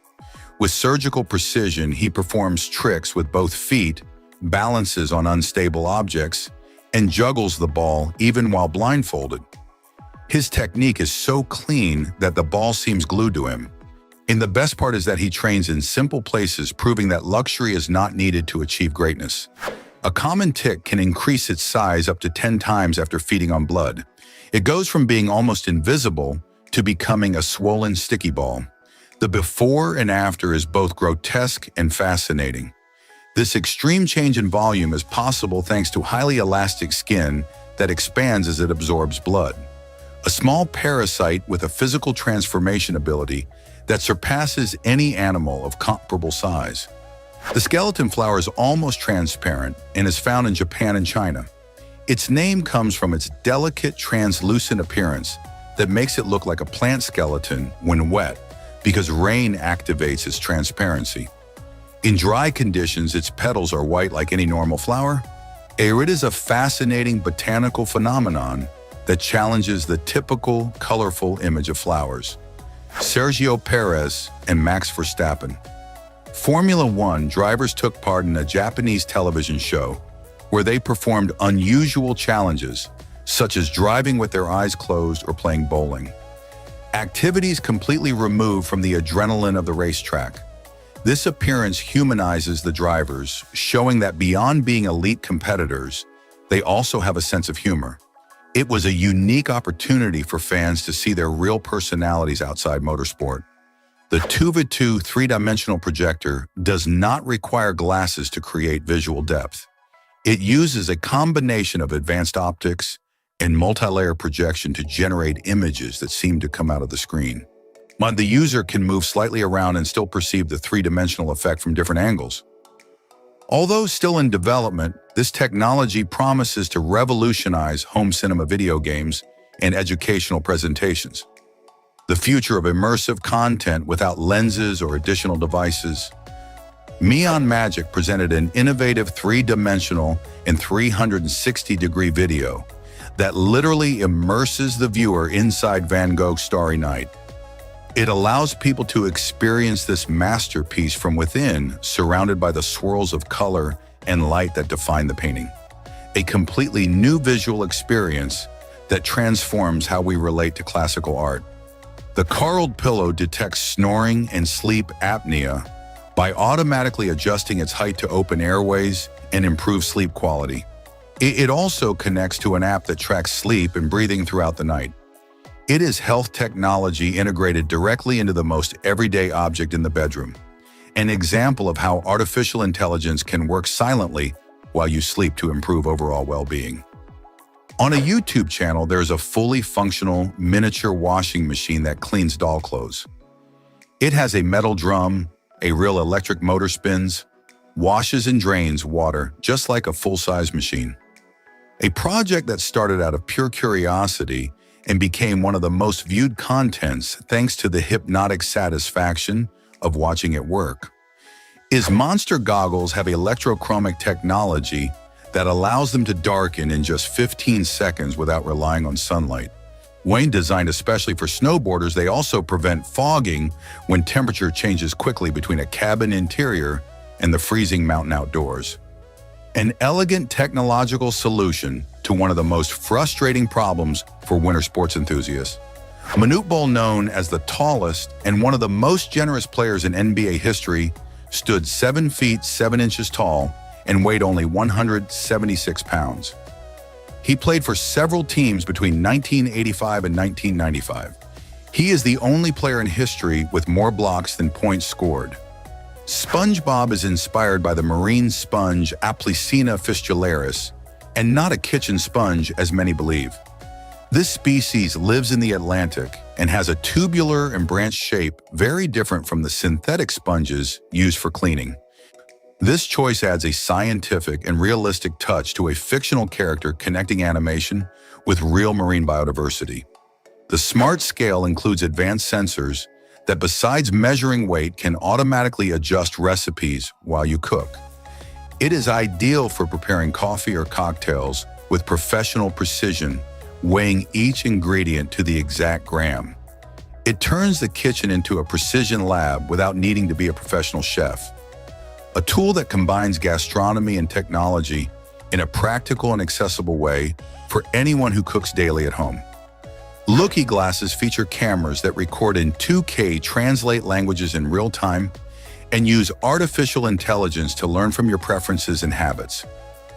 With surgical precision, he performs tricks with both feet, balances on unstable objects, and juggles the ball even while blindfolded. His technique is so clean that the ball seems glued to him. And the best part is that he trains in simple places, proving that luxury is not needed to achieve greatness. A common tick can increase its size up to 10 times after feeding on blood. It goes from being almost invisible to becoming a swollen, sticky ball. The before and after is both grotesque and fascinating. This extreme change in volume is possible thanks to highly elastic skin that expands as it absorbs blood. A small parasite with a physical transformation ability that surpasses any animal of comparable size. The skeleton flower is almost transparent and is found in Japan and China. Its name comes from its delicate, translucent appearance that makes it look like a plant skeleton when wet, because rain activates its transparency. In dry conditions, its petals are white like any normal flower. It is a fascinating botanical phenomenon that challenges the typical, colorful image of flowers. Sergio Perez and Max Verstappen. Formula One drivers took part in a Japanese television show where they performed unusual challenges, such as driving with their eyes closed or playing bowling. Activities completely removed from the adrenaline of the racetrack. This appearance humanizes the drivers, showing that beyond being elite competitors, they also have a sense of humor. It was a unique opportunity for fans to see their real personalities outside motorsport. The 2x2 three-dimensional projector does not require glasses to create visual depth. It uses a combination of advanced optics and multi-layer projection to generate images that seem to come out of the screen. But the user can move slightly around and still perceive the three-dimensional effect from different angles. Although still in development, this technology promises to revolutionize home cinema video games and educational presentations. The future of immersive content without lenses or additional devices. Meon Magic presented an innovative three-dimensional and 360-degree video that literally immerses the viewer inside Van Gogh's Starry Night. It allows people to experience this masterpiece from within, surrounded by the swirls of color and light that define the painting. A completely new visual experience that transforms how we relate to classical art. The carled pillow detects snoring and sleep apnea by automatically adjusting its height to open airways and improve sleep quality. It also connects to an app that tracks sleep and breathing throughout the night. It is health technology integrated directly into the most everyday object in the bedroom, an example of how artificial intelligence can work silently while you sleep to improve overall well-being. On a YouTube channel, there's a fully functional miniature washing machine that cleans doll clothes. It has a metal drum, a real electric motor spins, washes and drains water just like a full-size machine. A project that started out of pure curiosity and became one of the most viewed contents thanks to the hypnotic satisfaction of watching it work. His monster goggles have electrochromic technology that allows them to darken in just 15 seconds without relying on sunlight. When designed especially for snowboarders, they also prevent fogging when temperature changes quickly between a cabin interior and the freezing mountain outdoors. An elegant technological solution to one of the most frustrating problems for winter sports enthusiasts. Manute Bol, known as the tallest and one of the most generous players in NBA history, stood 7 feet 7 inches tall and weighed only 176 pounds. He played for several teams between 1985 and 1995. He is the only player in history with more blocks than points scored. SpongeBob is inspired by the marine sponge Aplycina fistularis, and not a kitchen sponge as many believe. This species lives in the Atlantic and has a tubular and branched shape very different from the synthetic sponges used for cleaning. This choice adds a scientific and realistic touch to a fictional character connecting animation with real marine biodiversity. The Smart Scale includes advanced sensors that, besides measuring weight, can automatically adjust recipes while you cook. It is ideal for preparing coffee or cocktails with professional precision, weighing each ingredient to the exact gram. It turns the kitchen into a precision lab without needing to be a professional chef. A tool that combines gastronomy and technology in a practical and accessible way for anyone who cooks daily at home. Looky glasses feature cameras that record in 2K, translate languages in real time, and use artificial intelligence to learn from your preferences and habits.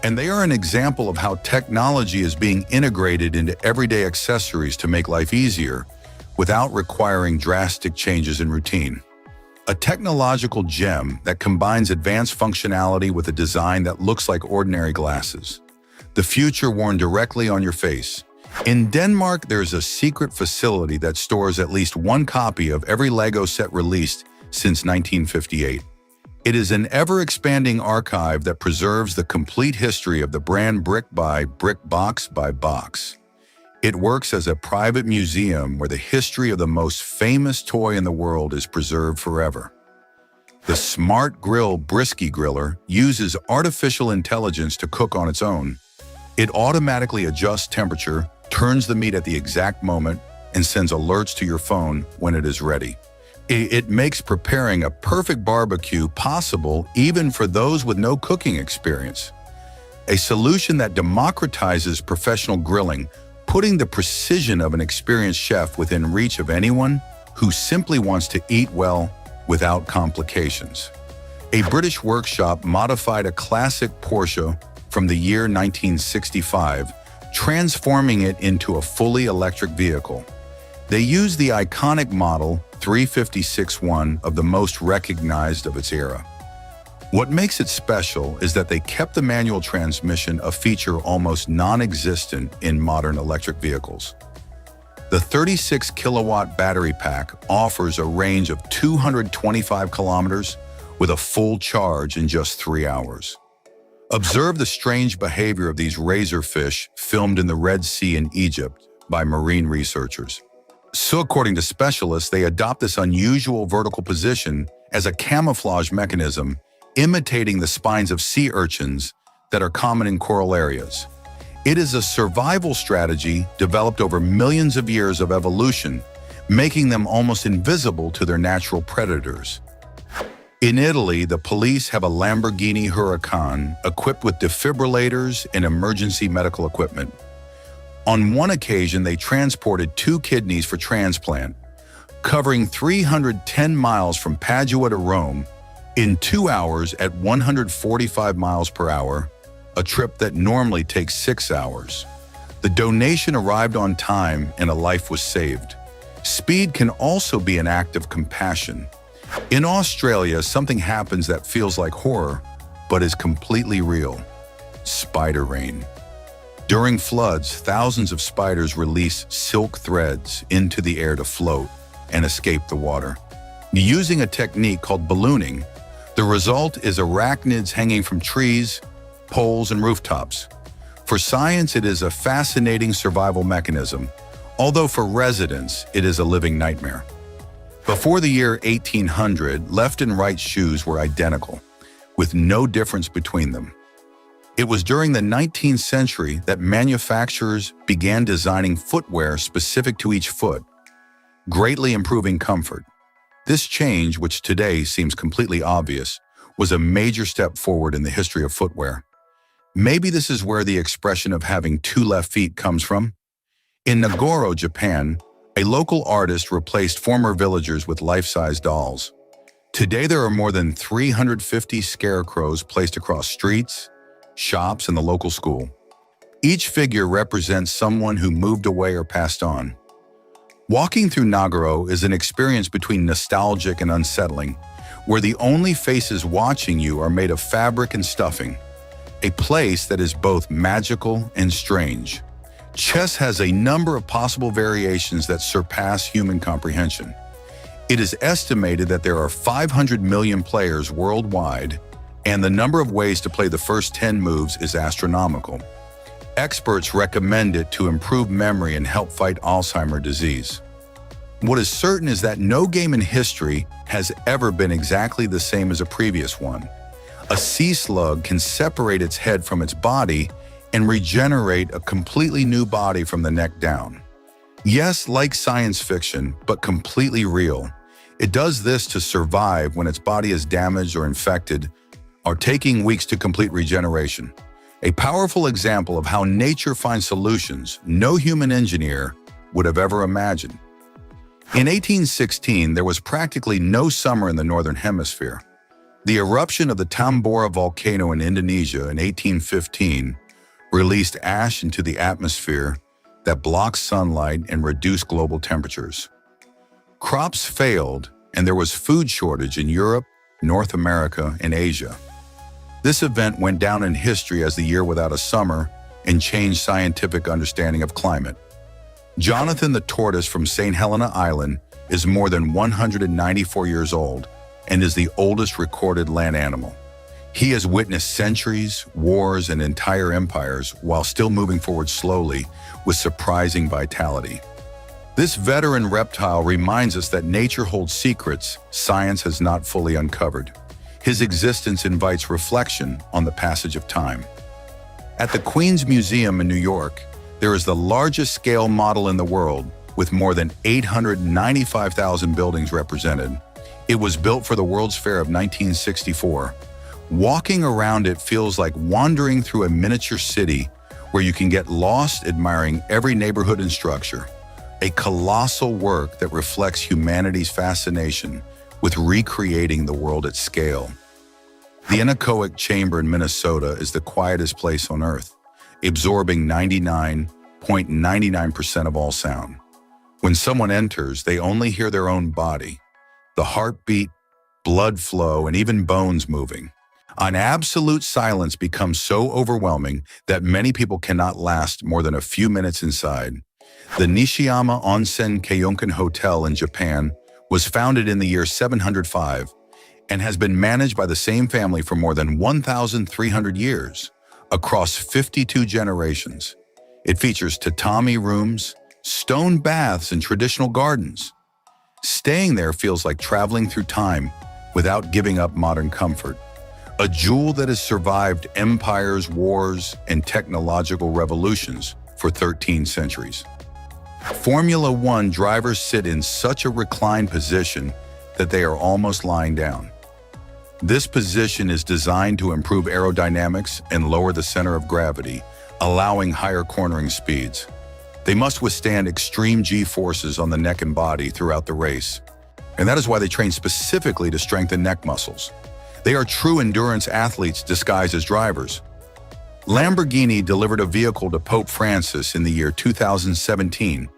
And they are an example of how technology is being integrated into everyday accessories to make life easier without requiring drastic changes in routine. A technological gem that combines advanced functionality with a design that looks like ordinary glasses. The future worn directly on your face. In Denmark, there's a secret facility that stores at least one copy of every Lego set released since 1958. It is an ever-expanding archive that preserves the complete history of the brand brick by brick, box by box. It works as a private museum where the history of the most famous toy in the world is preserved forever. The Smart Grill Brisky Griller uses artificial intelligence to cook on its own. It automatically adjusts temperature, turns the meat at the exact moment, and sends alerts to your phone when it is ready. It makes preparing a perfect barbecue possible even for those with no cooking experience. A solution that democratizes professional grilling, putting the precision of an experienced chef within reach of anyone who simply wants to eat well without complications. A British workshop modified a classic Porsche from the year 1965, transforming it into a fully electric vehicle. They used the iconic model 356-1 of the most recognized of its era. What makes it special is that they kept the manual transmission, a feature almost non-existent in modern electric vehicles. The 36-kilowatt battery pack offers a range of 225 kilometers with a full charge in just 3 hours. Observe the strange behavior of these razorfish filmed in the Red Sea in Egypt by marine researchers. So according to specialists, they adopt this unusual vertical position as a camouflage mechanism, imitating the spines of sea urchins that are common in coral areas. It is a survival strategy developed over millions of years of evolution, making them almost invisible to their natural predators. In Italy, the police have a Lamborghini Huracan equipped with defibrillators and emergency medical equipment. On one occasion, they transported 2 kidneys for transplant, covering 310 miles from Padua to Rome in 2 hours at 145 miles per hour, a trip that normally takes 6 hours. The donation arrived on time and a life was saved. Speed can also be an act of compassion. In Australia, something happens that feels like horror, but is completely real. Spider rain. During floods, thousands of spiders release silk threads into the air to float and escape the water. Using a technique called ballooning, the result is arachnids hanging from trees, poles, and rooftops. For science, it is a fascinating survival mechanism, although for residents, it is a living nightmare. Before the year 1800, left and right shoes were identical, with no difference between them. It was during the 19th century that manufacturers began designing footwear specific to each foot, greatly improving comfort. This change, which today seems completely obvious, was a major step forward in the history of footwear. Maybe this is where the expression of having 2 left feet comes from. In Nagoro, Japan, a local artist replaced former villagers with life-size dolls. Today, there are more than 350 scarecrows placed across streets, shops, and the local school. Each figure represents someone who moved away or passed on. Walking through Nagoro is an experience between nostalgic and unsettling, where the only faces watching you are made of fabric and stuffing, a place that is both magical and strange. Chess has a number of possible variations that surpass human comprehension. It is estimated that there are 500 million players worldwide, and the number of ways to play the first 10 moves is astronomical. Experts recommend it to improve memory and help fight Alzheimer's disease. What is certain is that no game in history has ever been exactly the same as a previous one. A sea slug can separate its head from its body and regenerate a completely new body from the neck down. Yes, like science fiction, but completely real. It does this to survive when its body is damaged or infected, or taking weeks to complete regeneration. A powerful example of how nature finds solutions no human engineer would have ever imagined. In 1816, there was practically no summer in the Northern Hemisphere. The eruption of the Tambora volcano in Indonesia in 1815 released ash into the atmosphere that blocks sunlight and reduced global temperatures. Crops failed, and there was food shortage in Europe, North America, and Asia. This event went down in history as the year without a summer and changed scientific understanding of climate. Jonathan the tortoise from St. Helena Island is more than 194 years old and is the oldest recorded land animal. He has witnessed centuries, wars, and entire empires while still moving forward slowly with surprising vitality. This veteran reptile reminds us that nature holds secrets science has not fully uncovered. His existence invites reflection on the passage of time. At the Queen's Museum in New York, there is the largest scale model in the world with more than 895,000 buildings represented. It was built for the World's Fair of 1964. Walking around it feels like wandering through a miniature city where you can get lost admiring every neighborhood and structure. A colossal work that reflects humanity's fascination with recreating the world at scale. The anechoic chamber in Minnesota is the quietest place on Earth, absorbing 99.99% of all sound. When someone enters, they only hear their own body, the heartbeat, blood flow, and even bones moving. An absolute silence becomes so overwhelming that many people cannot last more than a few minutes inside. The Nishiyama Onsen Keiunkan Hotel in Japan was founded in the year 705 and has been managed by the same family for more than 1,300 years, across 52 generations. It features tatami rooms, stone baths, and traditional gardens. Staying there feels like traveling through time without giving up modern comfort. A jewel that has survived empires, wars, and technological revolutions for 13 centuries. Formula One drivers sit in such a reclined position that they are almost lying down. This position is designed to improve aerodynamics and lower the center of gravity, allowing higher cornering speeds. They must withstand extreme G-forces on the neck and body throughout the race, and that is why they train specifically to strengthen neck muscles. They are true endurance athletes disguised as drivers. Lamborghini delivered a vehicle to Pope Francis in the year 2017,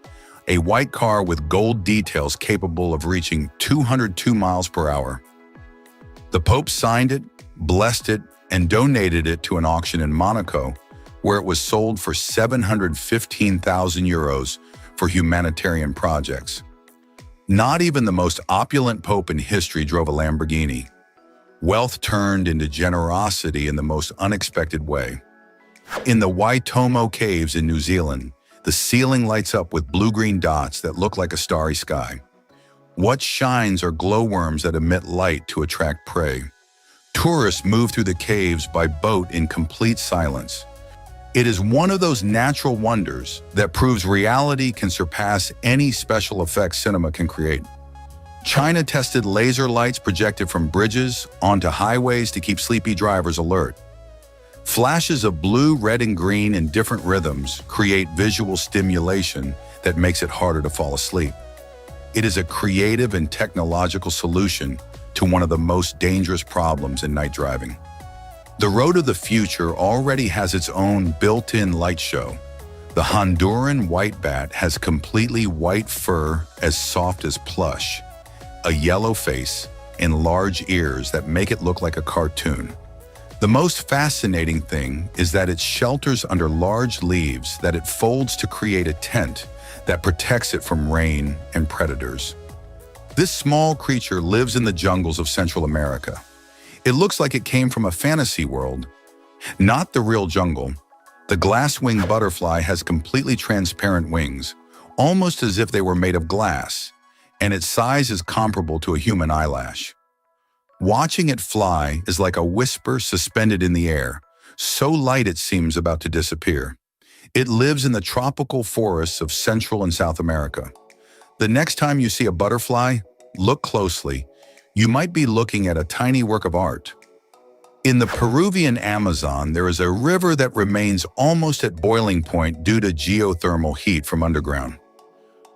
a white car with gold details capable of reaching 202 miles per hour. The Pope signed it, blessed it, and donated it to an auction in Monaco, where it was sold for 715,000 euros for humanitarian projects. Not even the most opulent pope in history drove a Lamborghini. Wealth turned into generosity in the most unexpected way. In the Waitomo Caves in New Zealand, the ceiling lights up with blue-green dots that look like a starry sky. What shines are glowworms that emit light to attract prey. Tourists move through the caves by boat in complete silence. It is one of those natural wonders that proves reality can surpass any special effects cinema can create. China tested laser lights projected from bridges onto highways to keep sleepy drivers alert. Flashes of blue, red, and green in different rhythms create visual stimulation that makes it harder to fall asleep. It is a creative and technological solution to one of the most dangerous problems in night driving. The road of the future already has its own built-in light show. The Honduran white bat has completely white fur as soft as plush, a yellow face, and large ears that make it look like a cartoon. The most fascinating thing is that it shelters under large leaves that it folds to create a tent that protects it from rain and predators. This small creature lives in the jungles of Central America. It looks like it came from a fantasy world, not the real jungle. The glass-winged butterfly has completely transparent wings, almost as if they were made of glass, and its size is comparable to a human eyelash. Watching it fly is like a whisper suspended in the air, so light it seems about to disappear. It lives in the tropical forests of Central and South America. The next time you see a butterfly, look closely. You might be looking at a tiny work of art. In the Peruvian Amazon, there is a river that remains almost at boiling point due to geothermal heat from underground.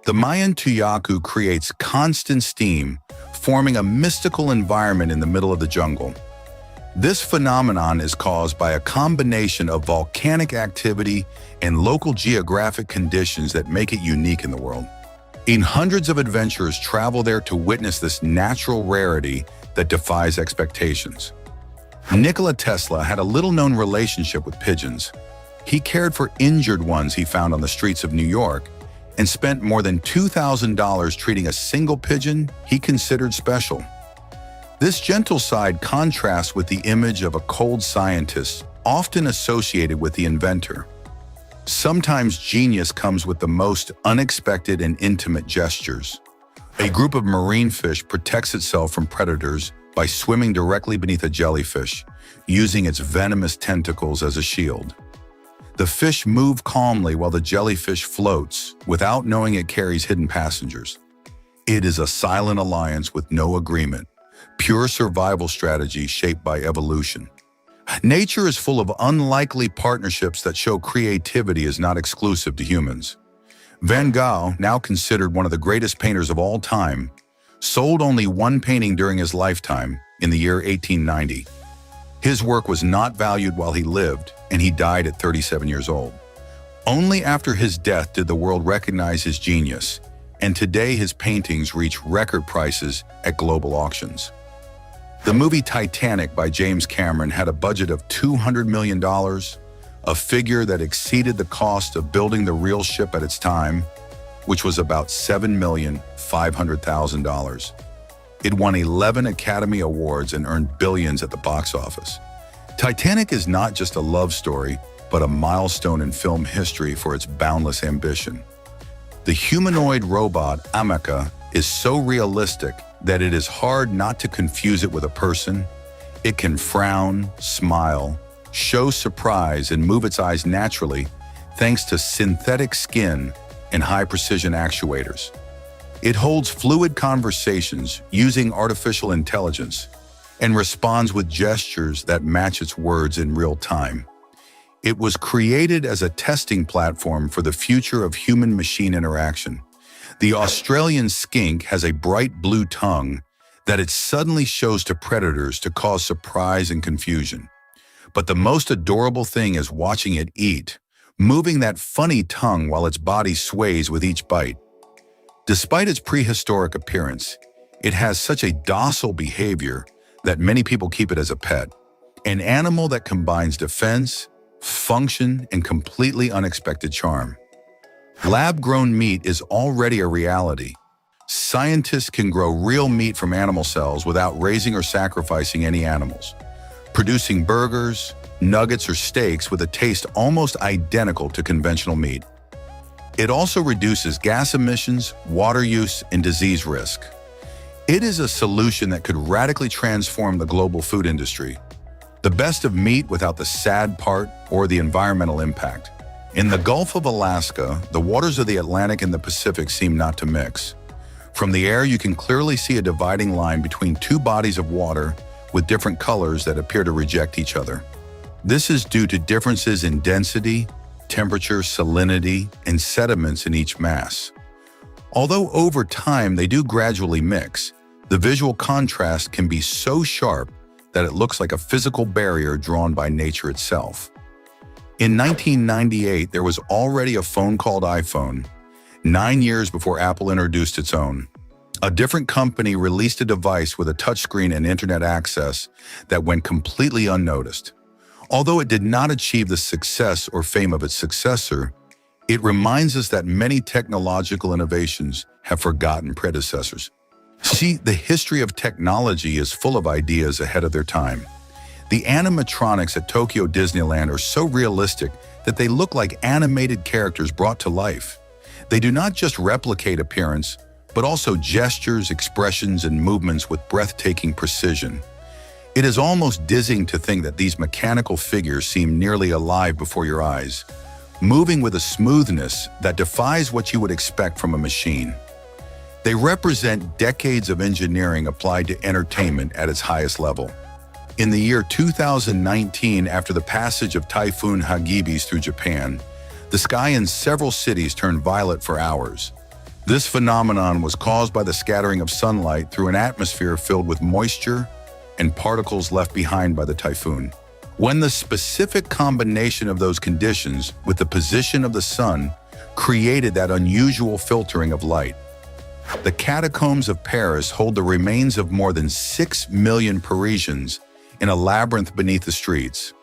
The Mayan Tuyacu creates constant steam, forming a mystical environment in the middle of the jungle. This phenomenon is caused by a combination of volcanic activity and local geographic conditions that make it unique in the world. Hundreds of adventurers travel there to witness this natural rarity that defies expectations. Nikola Tesla had a little-known relationship with pigeons. He cared for injured ones he found on the streets of New York and spent more than $2,000 treating a single pigeon he considered special. This gentle side contrasts with the image of a cold scientist, often associated with the inventor. Sometimes genius comes with the most unexpected and intimate gestures. A group of marine fish protects itself from predators by swimming directly beneath a jellyfish, using its venomous tentacles as a shield. The fish move calmly while the jellyfish floats, without knowing it carries hidden passengers. It is a silent alliance with no agreement, pure survival strategy shaped by evolution. Nature is full of unlikely partnerships that show creativity is not exclusive to humans. Van Gogh, now considered one of the greatest painters of all time, sold only one painting during his lifetime, in the year 1890. His work was not valued while he lived, and he died at 37 years old. Only after his death did the world recognize his genius, and today his paintings reach record prices at global auctions. The movie Titanic by James Cameron had a budget of $200 million, a figure that exceeded the cost of building the real ship at its time, which was about $7,500,000. It won 11 Academy Awards and earned billions at the box office. Titanic is not just a love story, but a milestone in film history for its boundless ambition. The humanoid robot Amica is so realistic that it is hard not to confuse it with a person. It can frown, smile, show surprise, and move its eyes naturally thanks to synthetic skin and high-precision actuators. It holds fluid conversations using artificial intelligence and responds with gestures that match its words in real time. It was created as a testing platform for the future of human-machine interaction. The Australian skink has a bright blue tongue that it suddenly shows to predators to cause surprise and confusion. But the most adorable thing is watching it eat, moving that funny tongue while its body sways with each bite. Despite its prehistoric appearance, it has such a docile behavior that many people keep it as a pet. An animal that combines defense, function, and completely unexpected charm. Lab-grown meat is already a reality. Scientists can grow real meat from animal cells without raising or sacrificing any animals, producing burgers, nuggets, or steaks with a taste almost identical to conventional meat. It also reduces gas emissions, water use, and disease risk. It is a solution that could radically transform the global food industry. The best of meat without the sad part or the environmental impact. In the Gulf of Alaska, the waters of the Atlantic and the Pacific seem not to mix. From the air, you can clearly see a dividing line between two bodies of water with different colors that appear to reject each other. This is due to differences in density, temperature, salinity, and sediments in each mass. Although over time they do gradually mix, the visual contrast can be so sharp that it looks like a physical barrier drawn by nature itself. In 1998, there was already a phone called iPhone, 9 years before Apple introduced its own. A different company released a device with a touchscreen and internet access that went completely unnoticed. Although it did not achieve the success or fame of its successor, it reminds us that many technological innovations have forgotten predecessors. See, the history of technology is full of ideas ahead of their time. The animatronics at Tokyo Disneyland are so realistic that they look like animated characters brought to life. They do not just replicate appearance, but also gestures, expressions, and movements with breathtaking precision. It is almost dizzying to think that these mechanical figures seem nearly alive before your eyes, moving with a smoothness that defies what you would expect from a machine. They represent decades of engineering applied to entertainment at its highest level. In the year 2019, after the passage of Typhoon Hagibis through Japan, the sky in several cities turned violet for hours. This phenomenon was caused by the scattering of sunlight through an atmosphere filled with moisture and particles left behind by the typhoon. When the specific combination of those conditions with the position of the sun created that unusual filtering of light. The catacombs of Paris hold the remains of more than 6 million Parisians in a labyrinth beneath the streets.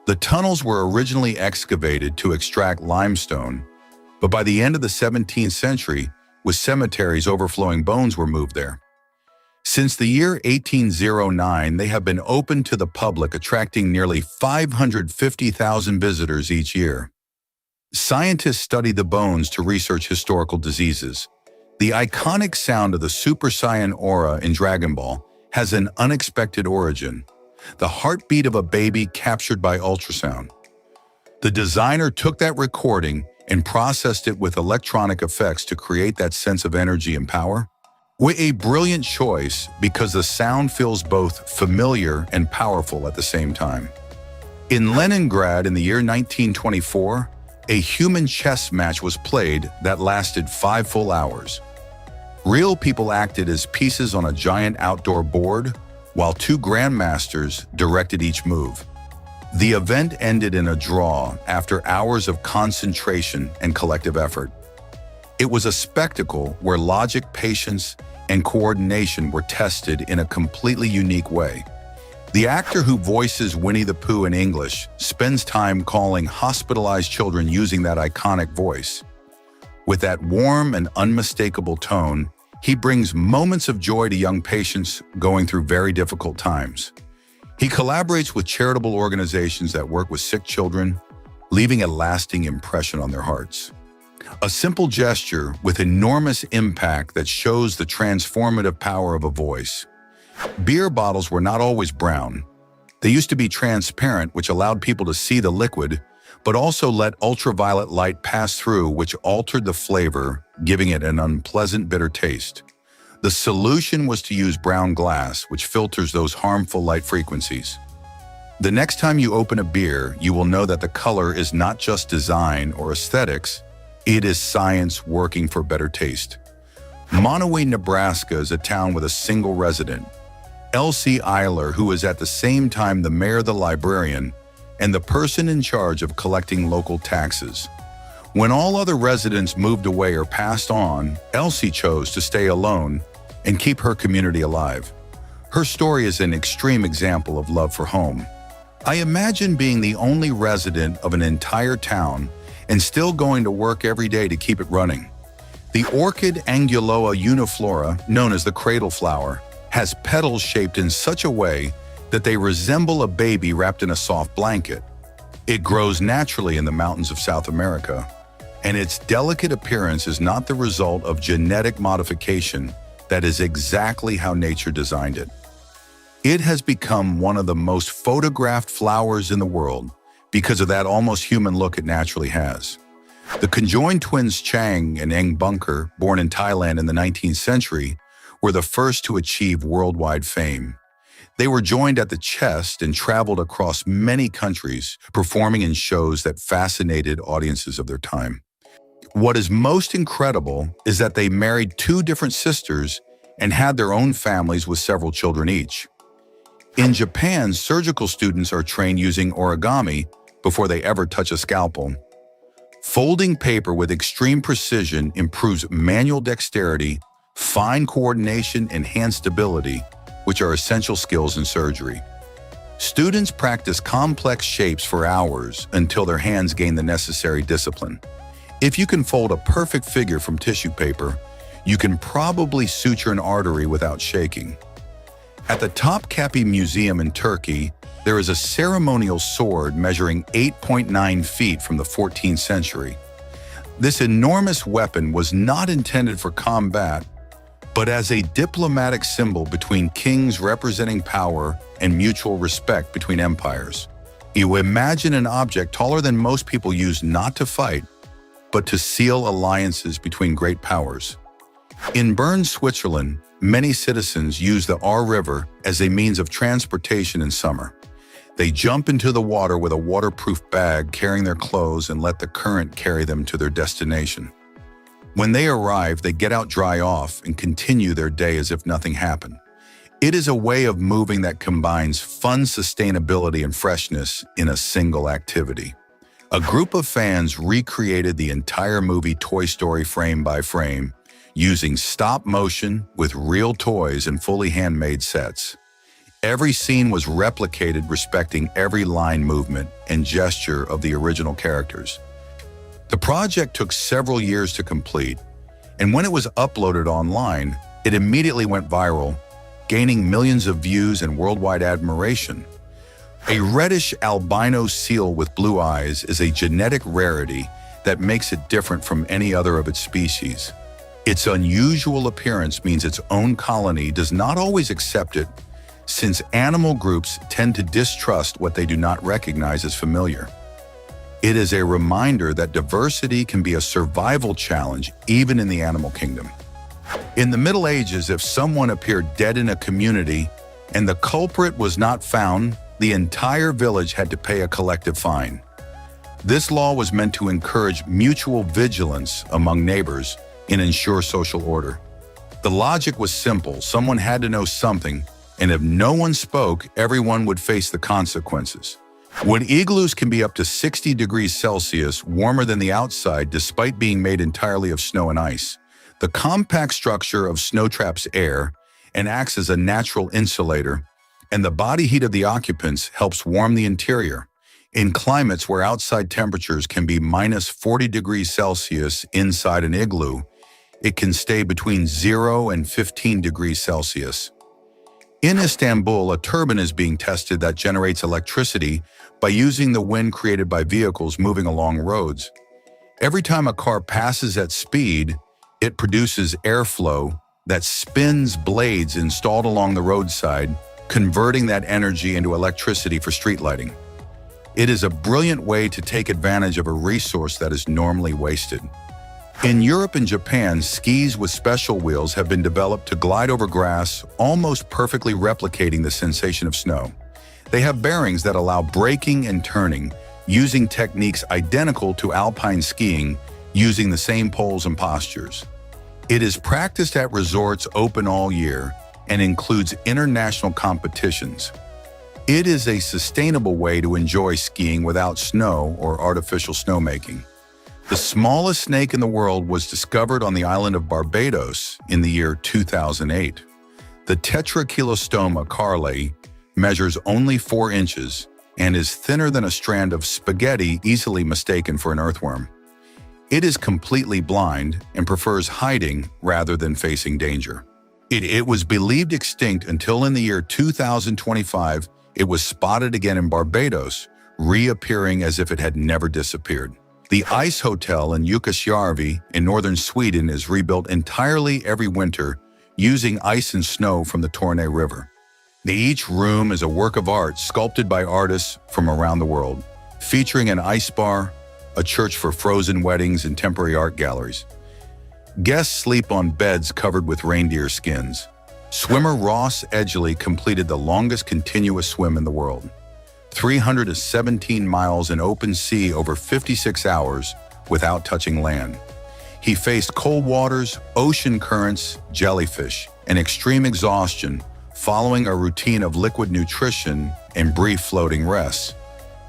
The tunnels were originally excavated to extract limestone, but by the end of the 17th century, with cemeteries overflowing bones were moved there. Since the year 1809, they have been open to the public, attracting nearly 550,000 visitors each year. Scientists study the bones to research historical diseases. The iconic sound of the Super Saiyan aura in Dragon Ball has an unexpected origin, the heartbeat of a baby captured by ultrasound. The designer took that recording and processed it with electronic effects to create that sense of energy and power. A brilliant choice because the sound feels both familiar and powerful at the same time. In Leningrad in the year 1924, a human chess match was played that lasted 5 full hours. Real people acted as pieces on a giant outdoor board, while 2 grandmasters directed each move. The event ended in a draw after hours of concentration and collective effort. It was a spectacle where logic, patience, and coordination were tested in a completely unique way. The actor who voices Winnie the Pooh in English spends time calling hospitalized children using that iconic voice. With that warm and unmistakable tone, he brings moments of joy to young patients going through very difficult times. He collaborates with charitable organizations that work with sick children, leaving a lasting impression on their hearts. A simple gesture with enormous impact that shows the transformative power of a voice. Beer bottles were not always brown. They used to be transparent, which allowed people to see the liquid, but also let ultraviolet light pass through, which altered the flavor, giving it an unpleasant bitter taste. The solution was to use brown glass, which filters those harmful light frequencies. The next time you open a beer, you will know that the color is not just design or aesthetics, it is science working for better taste. Monoway, Nebraska is a town with a single resident, Elsie Eiler, who is at the same time the mayor, the librarian, and the person in charge of collecting local taxes. When all other residents moved away or passed on, Elsie chose to stay alone and keep her community alive. Her story is an extreme example of love for home. I imagine being the only resident of an entire town and still going to work every day to keep it running. The orchid Anguloa uniflora, known as the cradle flower, has petals shaped in such a way that they resemble a baby wrapped in a soft blanket. It grows naturally in the mountains of South America, and its delicate appearance is not the result of genetic modification. That is exactly how nature designed it. It has become one of the most photographed flowers in the world because of that almost human look it naturally has. The conjoined twins Chang and Eng Bunker, born in Thailand in the 19th century, were the first to achieve worldwide fame. They were joined at the chest and traveled across many countries, performing in shows that fascinated audiences of their time. What is most incredible is that they married two different sisters and had their own families with several children each. In Japan, surgical students are trained using origami before they ever touch a scalpel. Folding paper with extreme precision improves manual dexterity, fine coordination, and hand stability, which are essential skills in surgery. Students practice complex shapes for hours until their hands gain the necessary discipline. If you can fold a perfect figure from tissue paper, you can probably suture an artery without shaking. At the Topkapi Museum in Turkey, there is a ceremonial sword measuring 8.9 feet from the 14th century. This enormous weapon was not intended for combat, but as a diplomatic symbol between kings representing power and mutual respect between empires. You imagine an object taller than most people use not to fight, but to seal alliances between great powers. In Bern, Switzerland, many citizens use the Ahr River as a means of transportation in summer. They jump into the water with a waterproof bag carrying their clothes and let the current carry them to their destination. When they arrive, they get out, dry off, and continue their day as if nothing happened. It is a way of moving that combines fun, sustainability, and freshness in a single activity. A group of fans recreated the entire movie Toy Story frame by frame, using stop motion with real toys and fully handmade sets. Every scene was replicated, respecting every line, movement, and gesture of the original characters. The project took several years to complete, and when it was uploaded online, it immediately went viral, gaining millions of views and worldwide admiration. A reddish albino seal with blue eyes is a genetic rarity that makes it different from any other of its species. Its unusual appearance means its own colony does not always accept it, since animal groups tend to distrust what they do not recognize as familiar. It is a reminder that diversity can be a survival challenge even in the animal kingdom. In the Middle Ages, if someone appeared dead in a community and the culprit was not found, the entire village had to pay a collective fine. This law was meant to encourage mutual vigilance among neighbors and ensure social order. The logic was simple: someone had to know something, and if no one spoke, everyone would face the consequences. When igloos can be up to 60 degrees Celsius, warmer than the outside despite being made entirely of snow and ice, the compact structure of snow traps air and acts as a natural insulator, and the body heat of the occupants helps warm the interior. In climates where outside temperatures can be minus 40 degrees Celsius inside an igloo, it can stay between 0 and 15 degrees Celsius. In Istanbul, a turbine is being tested that generates electricity by using the wind created by vehicles moving along roads. Every time a car passes at speed, it produces airflow that spins blades installed along the roadside, converting that energy into electricity for street lighting. It is a brilliant way to take advantage of a resource that is normally wasted. In Europe and Japan, skis with special wheels have been developed to glide over grass, almost perfectly replicating the sensation of snow. They have bearings that allow braking and turning, using techniques identical to alpine skiing, using the same poles and postures. It is practiced at resorts open all year and includes international competitions. It is a sustainable way to enjoy skiing without snow or artificial snowmaking. The smallest snake in the world was discovered on the island of Barbados in the year 2008. The Tetrachilostoma carli measures only 4 inches and is thinner than a strand of spaghetti, easily mistaken for an earthworm. It is completely blind and prefers hiding rather than facing danger. It was believed extinct until in the year 2025, it was spotted again in Barbados, reappearing as if it had never disappeared. The Ice Hotel in Jukkasjärvi in northern Sweden is rebuilt entirely every winter using ice and snow from the Torne River. Each room is a work of art sculpted by artists from around the world, featuring an ice bar, a church for frozen weddings, and temporary art galleries. Guests sleep on beds covered with reindeer skins. Swimmer Ross Edgley completed the longest continuous swim in the world, 317 miles in open sea over 56 hours without touching land. He faced cold waters, ocean currents, jellyfish, and extreme exhaustion following a routine of liquid nutrition and brief floating rests.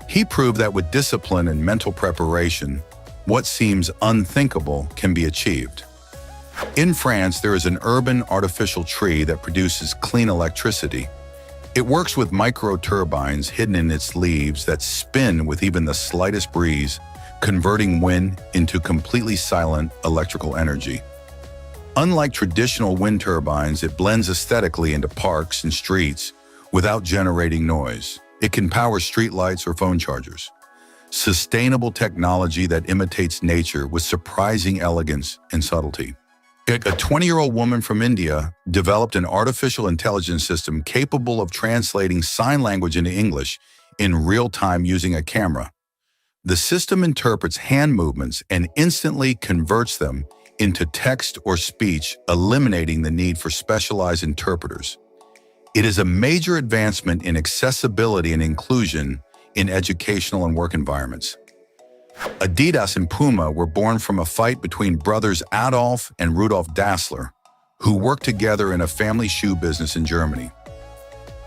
He proved that with discipline and mental preparation, what seems unthinkable can be achieved. In France, there is an urban artificial tree that produces clean electricity. It works with micro-turbines hidden in its leaves that spin with even the slightest breeze, converting wind into completely silent electrical energy. Unlike traditional wind turbines, it blends aesthetically into parks and streets without generating noise. It can power streetlights or phone chargers. Sustainable technology that imitates nature with surprising elegance and subtlety. A 20-year-old woman from India developed an artificial intelligence system capable of translating sign language into English in real time using a camera. The system interprets hand movements and instantly converts them into text or speech, eliminating the need for specialized interpreters. It is a major advancement in accessibility and inclusion in educational and work environments. Adidas and Puma were born from a fight between brothers Adolf and Rudolf Dassler, who worked together in a family shoe business in Germany.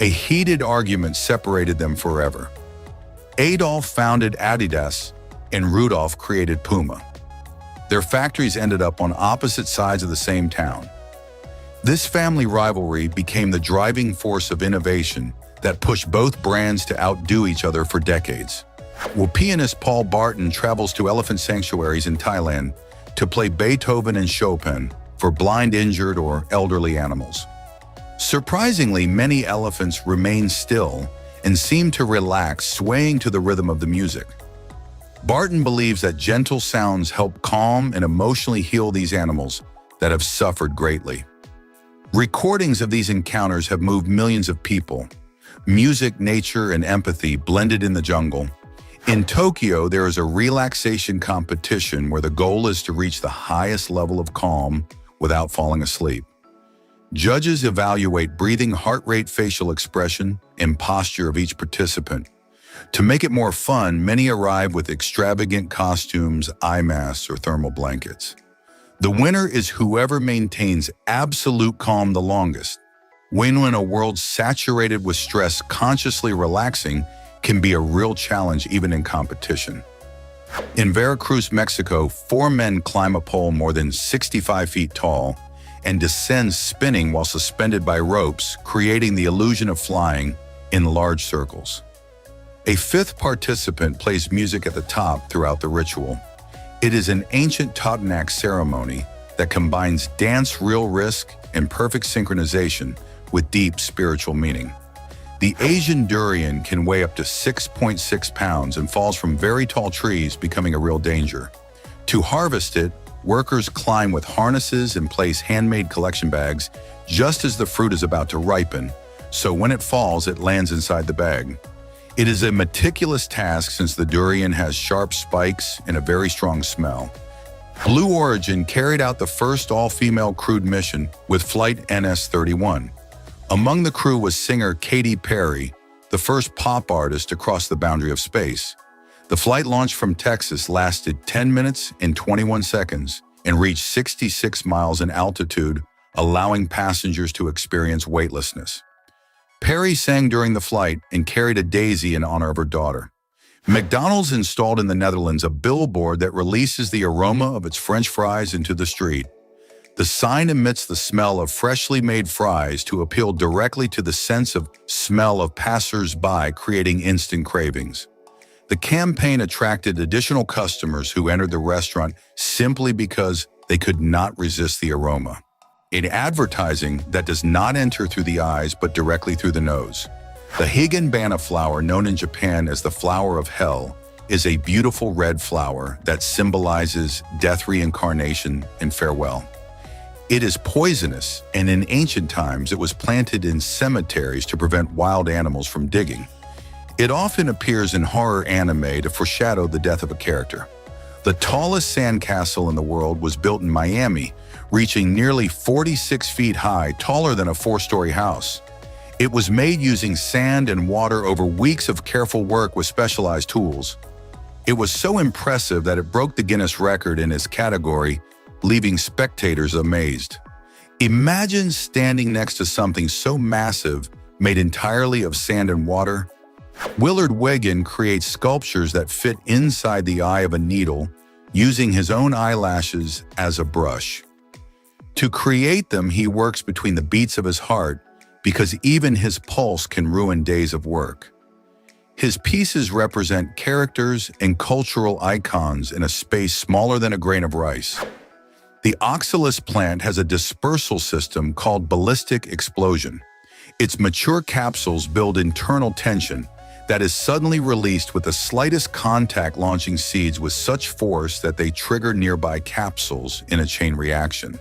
A heated argument separated them forever. Adolf founded Adidas and Rudolf created Puma. Their factories ended up on opposite sides of the same town. This family rivalry became the driving force of innovation that pushed both brands to outdo each other for decades. Well, pianist Paul Barton travels to elephant sanctuaries in Thailand to play Beethoven and Chopin for blind, injured, or elderly animals. Surprisingly, many elephants remain still and seem to relax, swaying to the rhythm of the music. Barton believes that gentle sounds help calm and emotionally heal these animals that have suffered greatly. Recordings of these encounters have moved millions of people. Music, nature, and empathy blended in the jungle. In Tokyo, there is a relaxation competition where the goal is to reach the highest level of calm without falling asleep. Judges evaluate breathing, heart rate, facial expression, and posture of each participant. To make it more fun, many arrive with extravagant costumes, eye masks, or thermal blankets. The winner is whoever maintains absolute calm the longest. When a world saturated with stress, consciously relaxing can be a real challenge even in competition. In Veracruz, Mexico, 4 men climb a pole more than 65 feet tall and descend spinning while suspended by ropes, creating the illusion of flying in large circles. A 5th participant plays music at the top throughout the ritual. It is an ancient Totonac ceremony that combines dance, real risk, and perfect synchronization with deep spiritual meaning. The Asian durian can weigh up to 6.6 pounds and falls from very tall trees, becoming a real danger. To harvest it, workers climb with harnesses and place handmade collection bags just as the fruit is about to ripen, so when it falls, it lands inside the bag. It is a meticulous task since the durian has sharp spikes and a very strong smell. Blue Origin carried out the first all-female crewed mission with Flight NS-31. Among the crew was singer Katy Perry, the first pop artist to cross the boundary of space. The flight launched from Texas lasted 10 minutes and 21 seconds and reached 66 miles in altitude, allowing passengers to experience weightlessness. Perry sang during the flight and carried a daisy in honor of her daughter. McDonald's installed in the Netherlands a billboard that releases the aroma of its French fries into the street. The sign emits the smell of freshly made fries to appeal directly to the sense of smell of passers-by, creating instant cravings. The campaign attracted additional customers who entered the restaurant simply because they could not resist the aroma. In advertising that does not enter through the eyes but directly through the nose. The Higanbana flower, known in Japan as the flower of hell, is a beautiful red flower that symbolizes death, reincarnation, and farewell. It is poisonous, and in ancient times it was planted in cemeteries to prevent wild animals from digging. It often appears in horror anime to foreshadow the death of a character. The tallest sandcastle in the world was built in Miami, reaching nearly 46 feet high, taller than a 4-story house. It was made using sand and water over weeks of careful work with specialized tools. It was so impressive that it broke the Guinness record in its category, leaving spectators amazed. Imagine standing next to something so massive, made entirely of sand and water. Willard Wiggin creates sculptures that fit inside the eye of a needle, using his own eyelashes as a brush. To create them, he works between the beats of his heart, because even his pulse can ruin days of work. His pieces represent characters and cultural icons in a space smaller than a grain of rice. The oxalis plant has a dispersal system called ballistic explosion. Its mature capsules build internal tension that is suddenly released with the slightest contact, launching seeds with such force that they trigger nearby capsules in a chain reaction.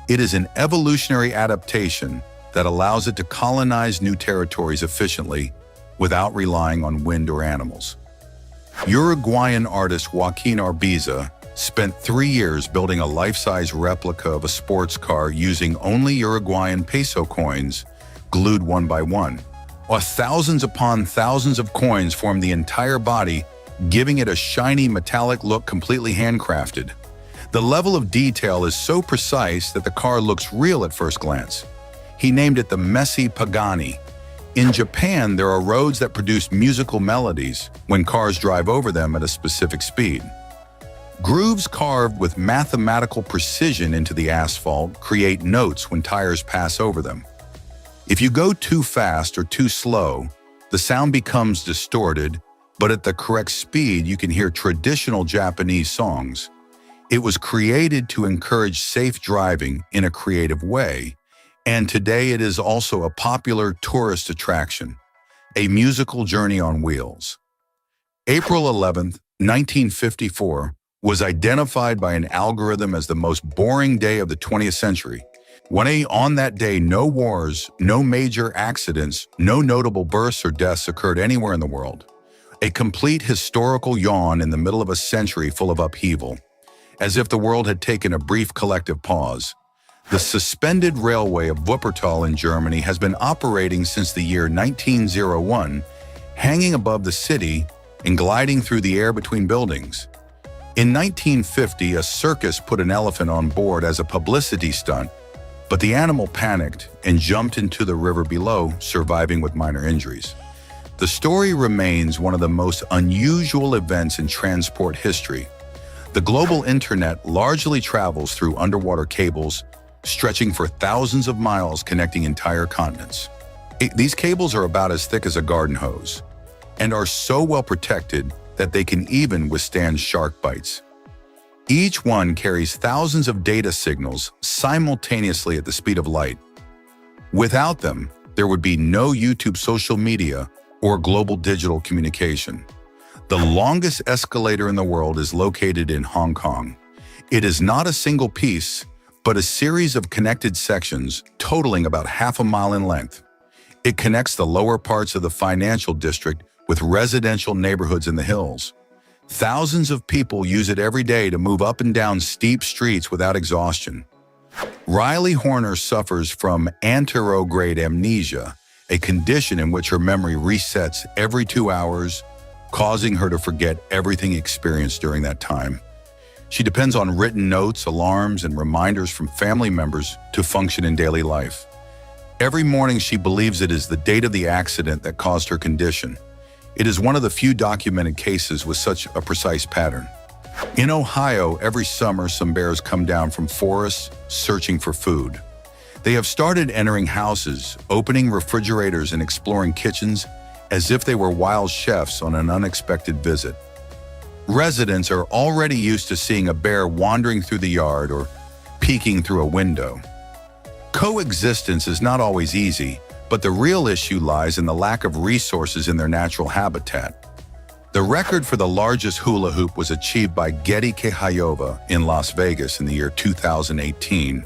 It is an evolutionary adaptation that allows it to colonize new territories efficiently without relying on wind or animals. Uruguayan artist Joaquin Arbiza spent 3 years building a life-size replica of a sports car using only Uruguayan peso coins, glued one by one. While thousands upon thousands of coins form the entire body, giving it a shiny metallic look completely handcrafted. The level of detail is so precise that the car looks real at first glance. He named it the Messi Pagani. In Japan, there are roads that produce musical melodies when cars drive over them at a specific speed. Grooves carved with mathematical precision into the asphalt create notes when tires pass over them. If you go too fast or too slow, the sound becomes distorted, but at the correct speed, you can hear traditional Japanese songs. It was created to encourage safe driving in a creative way, and today it is also a popular tourist attraction, a musical journey on wheels. April 11, 1954, was identified by an algorithm as the most boring day of the 20th century. On that day, no wars, no major accidents, no notable births or deaths occurred anywhere in the world. A complete historical yawn in the middle of a century full of upheaval, as if the world had taken a brief collective pause. The suspended railway of Wuppertal in Germany has been operating since the year 1901, hanging above the city and gliding through the air between buildings. In 1950, a circus put an elephant on board as a publicity stunt, but the animal panicked and jumped into the river below, surviving with minor injuries. The story remains one of the most unusual events in transport history. The global internet largely travels through underwater cables, stretching for thousands of miles connecting entire continents. These cables are about as thick as a garden hose and are so well protected that they can even withstand shark bites. Each one carries thousands of data signals simultaneously at the speed of light. Without them, there would be no YouTube social media or global digital communication. The longest escalator in the world is located in Hong Kong. It is not a single piece, but a series of connected sections totaling about half a mile in length. It connects the lower parts of the financial district with residential neighborhoods in the hills. Thousands of people use it every day to move up and down steep streets without exhaustion. Riley Horner suffers from anterograde amnesia, a condition in which her memory resets every 2 hours, causing her to forget everything experienced during that time. She depends on written notes, alarms, and reminders from family members to function in daily life. Every morning she believes it is the date of the accident that caused her condition. It is one of the few documented cases with such a precise pattern. In Ohio, every summer some bears come down from forests searching for food. They have started entering houses, opening refrigerators and exploring kitchens as if they were wild chefs on an unexpected visit. Residents are already used to seeing a bear wandering through the yard or peeking through a window. Coexistence is not always easy, but the real issue lies in the lack of resources in their natural habitat. The record for the largest hula hoop was achieved by Getty Kehayova in Las Vegas in the year 2018,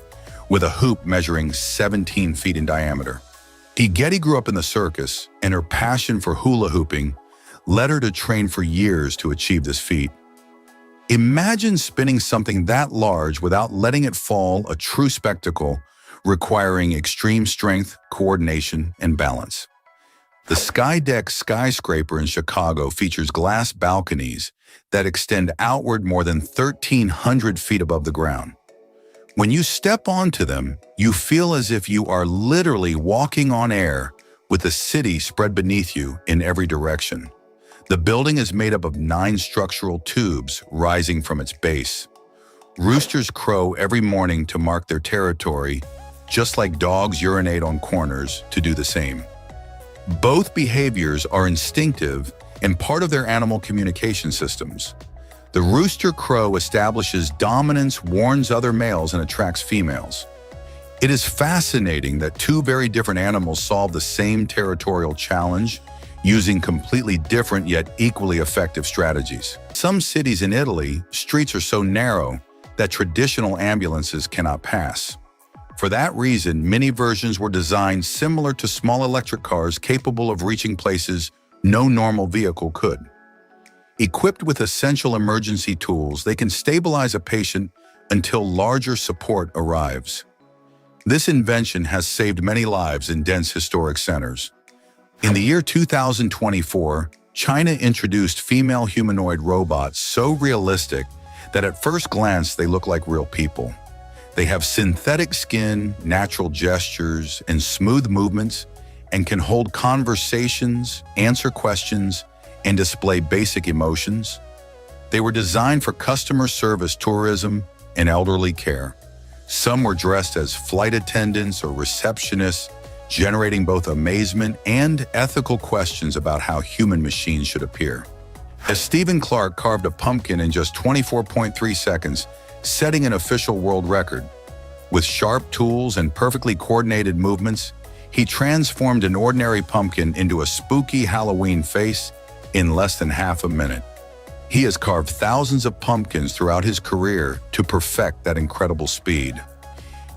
with a hoop measuring 17 feet in diameter. Getty grew up in the circus, and her passion for hula hooping led her to train for years to achieve this feat. Imagine spinning something that large without letting it fall, a true spectacle requiring extreme strength, coordination, and balance. The Skydeck skyscraper in Chicago features glass balconies that extend outward more than 1,300 feet above the ground. When you step onto them, you feel as if you are literally walking on air with the city spread beneath you in every direction. The building is made up of 9 structural tubes rising from its base. Roosters crow every morning to mark their territory, just like dogs urinate on corners to do the same. Both behaviors are instinctive and part of their animal communication systems. The rooster crow establishes dominance, warns other males, and attracts females. It is fascinating that 2 very different animals solve the same territorial challenge using completely different yet equally effective strategies. Some cities in Italy, streets are so narrow that traditional ambulances cannot pass. For that reason, many versions were designed similar to small electric cars capable of reaching places no normal vehicle could. Equipped with essential emergency tools, they can stabilize a patient until larger support arrives. This invention has saved many lives in dense historic centers. In the year 2024, China introduced female humanoid robots so realistic that at first glance they look like real people. They have synthetic skin, natural gestures, and smooth movements, and can hold conversations, answer questions, and display basic emotions. They were designed for customer service, tourism, and elderly care. Some were dressed as flight attendants or receptionists, generating both amazement and ethical questions about how human machines should appear. As Stephen Clark carved a pumpkin in just 24.3 seconds, setting an official world record. With sharp tools and perfectly coordinated movements, he transformed an ordinary pumpkin into a spooky Halloween face in less than half a minute. He has carved thousands of pumpkins throughout his career to perfect that incredible speed.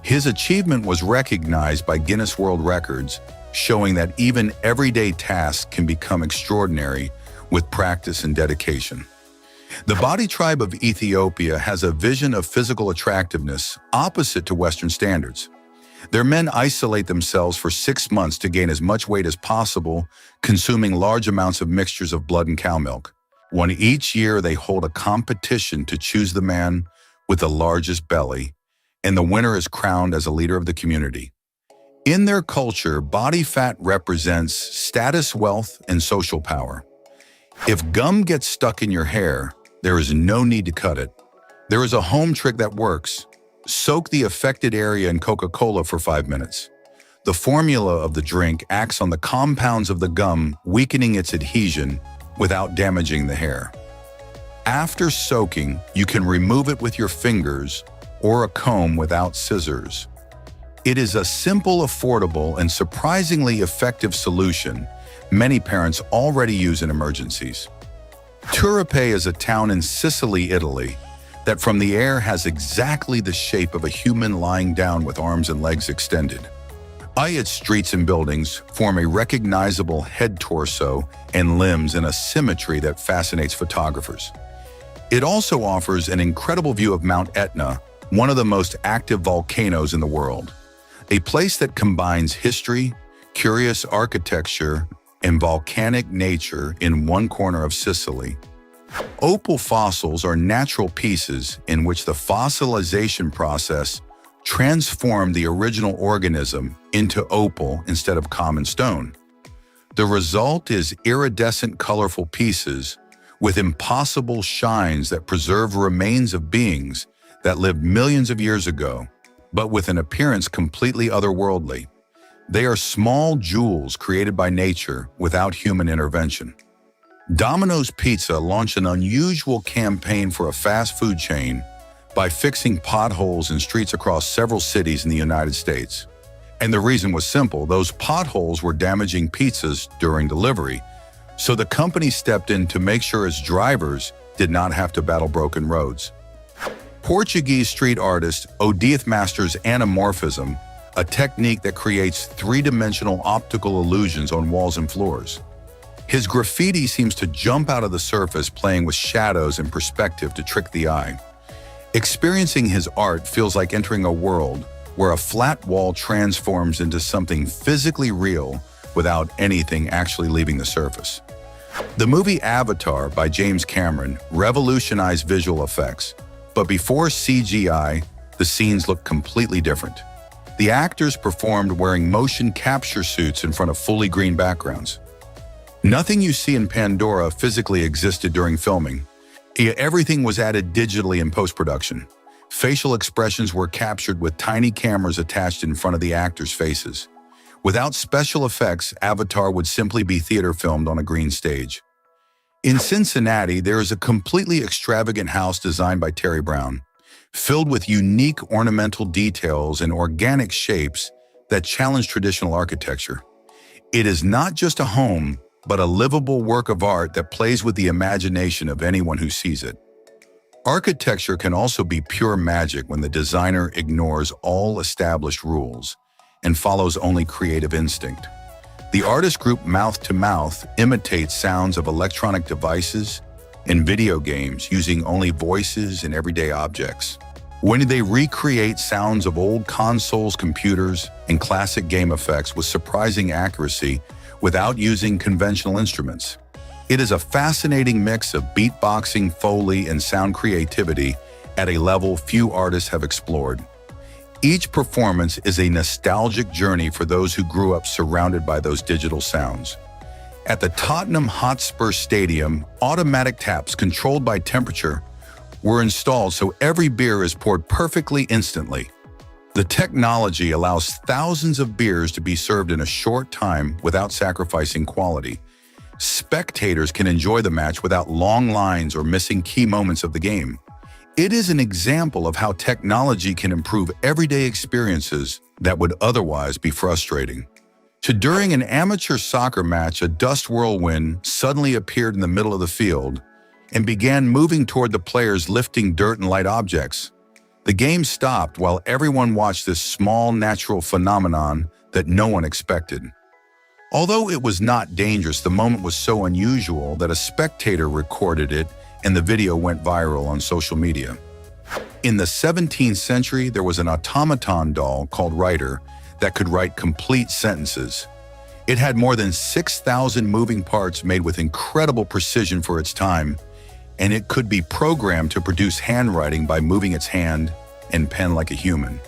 His achievement was recognized by Guinness World Records, showing that even everyday tasks can become extraordinary with practice and dedication. The Body tribe of Ethiopia has a vision of physical attractiveness opposite to Western standards. Their men isolate themselves for 6 months to gain as much weight as possible, consuming large amounts of mixtures of blood and cow milk. Each year, they hold a competition to choose the man with the largest belly, and the winner is crowned as a leader of the community. In their culture, body fat represents status, wealth, and social power. If gum gets stuck in your hair, there is no need to cut it. There is a home trick that works. Soak the affected area in Coca-Cola for 5 minutes. The formula of the drink acts on the compounds of the gum, weakening its adhesion without damaging the hair. After soaking, you can remove it with your fingers or a comb without scissors. It is a simple, affordable, and surprisingly effective solution many parents already use in emergencies. Turupe is a town in Sicily, Italy, that from the air has exactly the shape of a human lying down with arms and legs extended. Its streets and buildings form a recognizable head torso and limbs in a symmetry that fascinates photographers. It also offers an incredible view of Mount Etna, one of the most active volcanoes in the world, a place that combines history, curious architecture, and volcanic nature in one corner of Sicily. Opal fossils are natural pieces in which the fossilization process transformed the original organism into opal instead of common stone. The result is iridescent, colorful pieces with impossible shines that preserve remains of beings that lived millions of years ago, but with an appearance completely otherworldly. They are small jewels created by nature without human intervention. Domino's Pizza launched an unusual campaign for a fast food chain by fixing potholes in streets across several cities in the United States. And the reason was simple: those potholes were damaging pizzas during delivery, so the company stepped in to make sure its drivers did not have to battle broken roads. Portuguese street artist Odith masters anamorphism, a technique that creates three-dimensional optical illusions on walls and floors. His graffiti seems to jump out of the surface, playing with shadows and perspective to trick the eye. Experiencing his art feels like entering a world where a flat wall transforms into something physically real without anything actually leaving the surface. The movie Avatar by James Cameron revolutionized visual effects, but before CGI, the scenes looked completely different. The actors performed wearing motion capture suits in front of fully green backgrounds. Nothing you see in Pandora physically existed during filming. Everything was added digitally in post-production. Facial expressions were captured with tiny cameras attached in front of the actors' faces. Without special effects, Avatar would simply be theater filmed on a green stage. In Cincinnati, there is a completely extravagant house designed by Terry Brown, filled with unique ornamental details and organic shapes that challenge traditional architecture. It is not just a home, but a livable work of art that plays with the imagination of anyone who sees it. Architecture can also be pure magic when the designer ignores all established rules and follows only creative instinct. The artist group Mouth to Mouth imitates sounds of electronic devices and video games using only voices and everyday objects. When they recreate sounds of old consoles, computers, and classic game effects with surprising accuracy without using conventional instruments. It is a fascinating mix of beatboxing, Foley, and sound creativity at a level few artists have explored. Each performance is a nostalgic journey for those who grew up surrounded by those digital sounds. At the Tottenham Hotspur Stadium, automatic taps controlled by temperature were installed so every beer is poured perfectly instantly. The technology allows thousands of beers to be served in a short time without sacrificing quality. Spectators can enjoy the match without long lines or missing key moments of the game. It is an example of how technology can improve everyday experiences that would otherwise be frustrating. During an amateur soccer match, a dust whirlwind suddenly appeared in the middle of the field and began moving toward the players, lifting dirt and light objects. The game stopped while everyone watched this small natural phenomenon that no one expected. Although it was not dangerous, the moment was so unusual that a spectator recorded it and the video went viral on social media. In the 17th century, there was an automaton doll called Writer that could write complete sentences. It had more than 6,000 moving parts made with incredible precision for its time, and it could be programmed to produce handwriting by moving its hand and pen like a human.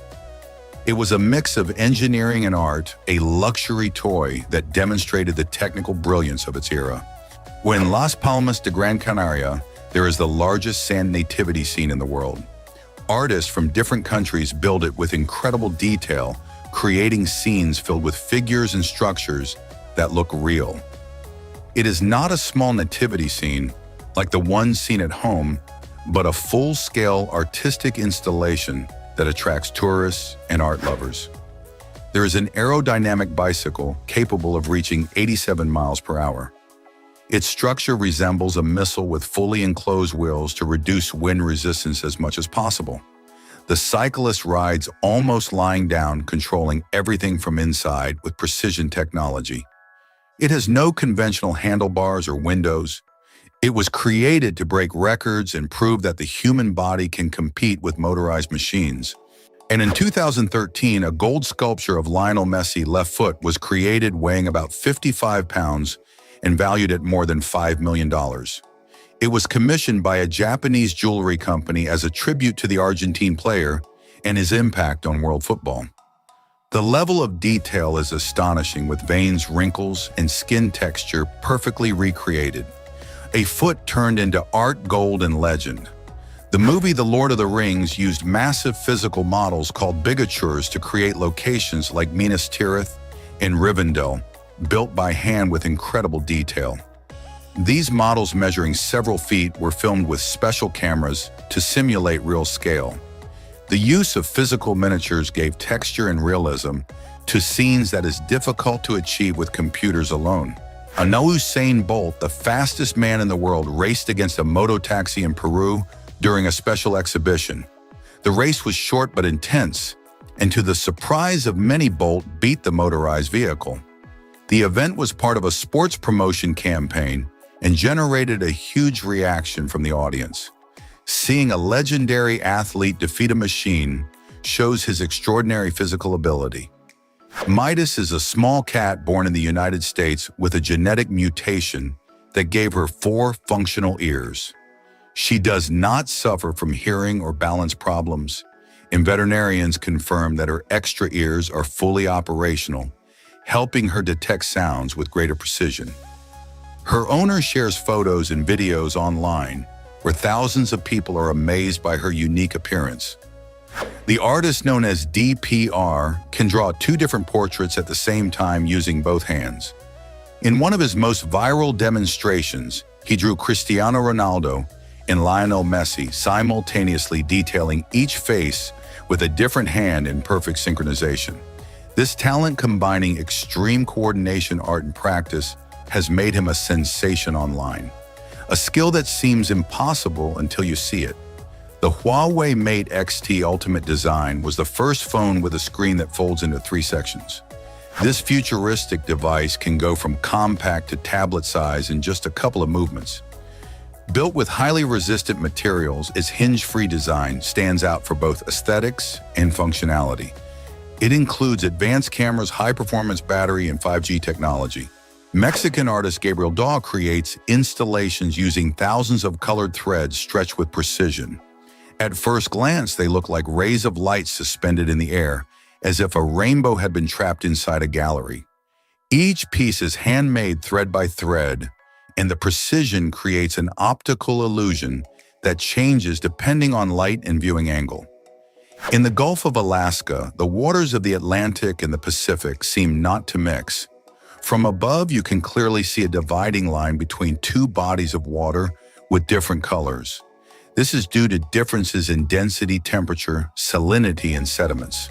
It was a mix of engineering and art, a luxury toy that demonstrated the technical brilliance of its era. In Las Palmas de Gran Canaria, there is the largest sand nativity scene in the world. Artists from different countries build it with incredible detail, creating scenes filled with figures and structures that look real. It is not a small nativity scene like the one seen at home, but a full-scale artistic installation that attracts tourists and art lovers. There is an aerodynamic bicycle capable of reaching 87 miles per hour. Its structure resembles a missile with fully enclosed wheels to reduce wind resistance as much as possible. The cyclist rides almost lying down, controlling everything from inside with precision technology. It has no conventional handlebars or windows. It was created to break records and prove that the human body can compete with motorized machines. And in 2013, a gold sculpture of Lionel Messi left foot was created, weighing about 55 pounds and valued at more than $5 million. It was commissioned by a Japanese jewelry company as a tribute to the Argentine player and his impact on world football. The level of detail is astonishing, with veins, wrinkles, and skin texture perfectly recreated. A foot turned into art, gold, and legend. The movie The Lord of the Rings used massive physical models called bigatures to create locations like Minas Tirith and Rivendell, built by hand with incredible detail. These models, measuring several feet, were filmed with special cameras to simulate real scale. The use of physical miniatures gave texture and realism to scenes that is difficult to achieve with computers alone. Usain Bolt, the fastest man in the world, raced against a mototaxi in Peru during a special exhibition. The race was short but intense, and to the surprise of many, Bolt beat the motorized vehicle. The event was part of a sports promotion campaign and generated a huge reaction from the audience. Seeing a legendary athlete defeat a machine shows his extraordinary physical ability. Midas is a small cat born in the United States with a genetic mutation that gave her 4 functional ears. She does not suffer from hearing or balance problems, and veterinarians confirm that her extra ears are fully operational, helping her detect sounds with greater precision. Her owner shares photos and videos online, where thousands of people are amazed by her unique appearance. The artist, known as DPR, can draw 2 different portraits at the same time using both hands. In one of his most viral demonstrations, he drew Cristiano Ronaldo and Lionel Messi, simultaneously detailing each face with a different hand in perfect synchronization. This talent, combining extreme coordination, art, and practice, has made him a sensation online. A skill that seems impossible until you see it. The Huawei Mate XT Ultimate design was the first phone with a screen that folds into 3 sections. This futuristic device can go from compact to tablet size in just a couple of movements. Built with highly resistant materials, its hinge-free design stands out for both aesthetics and functionality. It includes advanced cameras, high-performance battery, and 5G technology. Mexican artist Gabriel Daw creates installations using thousands of colored threads stretched with precision. At first glance, they look like rays of light suspended in the air, as if a rainbow had been trapped inside a gallery. Each piece is handmade thread by thread, and the precision creates an optical illusion that changes depending on light and viewing angle. In the Gulf of Alaska, the waters of the Atlantic and the Pacific seem not to mix. From above, you can clearly see a dividing line between 2 bodies of water with different colors. This is due to differences in density, temperature, salinity, and sediments.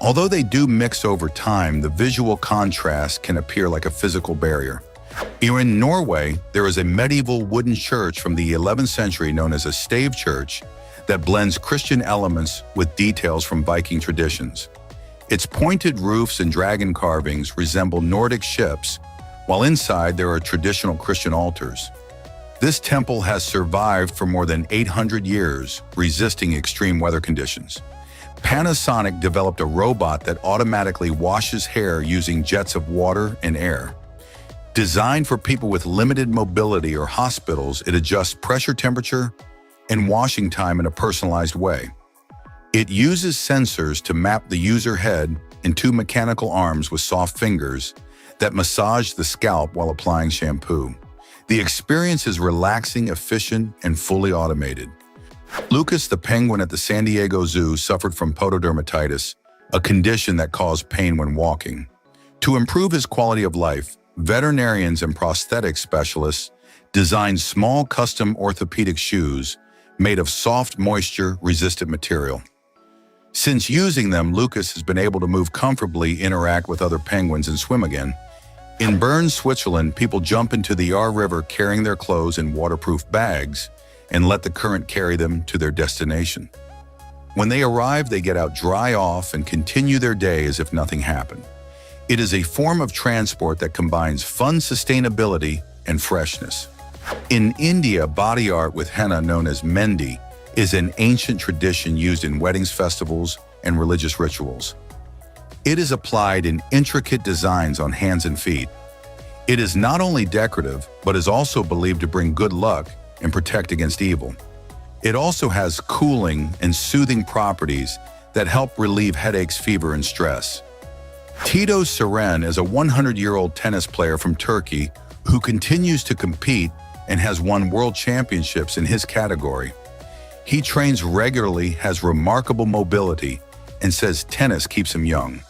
Although they do mix over time, the visual contrast can appear like a physical barrier. Here in Norway, there is a medieval wooden church from the 11th century known as a stave church that blends Christian elements with details from Viking traditions. Its pointed roofs and dragon carvings resemble Nordic ships, while inside there are traditional Christian altars. This temple has survived for more than 800 years, resisting extreme weather conditions. Panasonic developed a robot that automatically washes hair using jets of water and air. Designed for people with limited mobility or hospitals, it adjusts pressure, temperature, and washing time in a personalized way. It uses sensors to map the user head and 2 mechanical arms with soft fingers that massage the scalp while applying shampoo. The experience is relaxing, efficient, and fully automated. Lucas, the penguin at the San Diego Zoo, suffered from pododermatitis, a condition that caused pain when walking. To improve his quality of life, veterinarians and prosthetic specialists designed small custom orthopedic shoes made of soft, moisture-resistant material. Since using them, Lucas has been able to move comfortably, interact with other penguins, and swim again. In Bern, Switzerland, people jump into the Yar River carrying their clothes in waterproof bags and let the current carry them to their destination. When they arrive, they get out, dry off, and continue their day as if nothing happened. It is a form of transport that combines fun, sustainability, and freshness. In India, body art with henna, known as mehendi, is an ancient tradition used in weddings, festivals, and religious rituals. It is applied in intricate designs on hands and feet. It is not only decorative, but is also believed to bring good luck and protect against evil. It also has cooling and soothing properties that help relieve headaches, fever, and stress. Tito Seren is a 100-year-old tennis player from Turkey who continues to compete and has won world championships in his category. He trains regularly, has remarkable mobility, and says tennis keeps him young.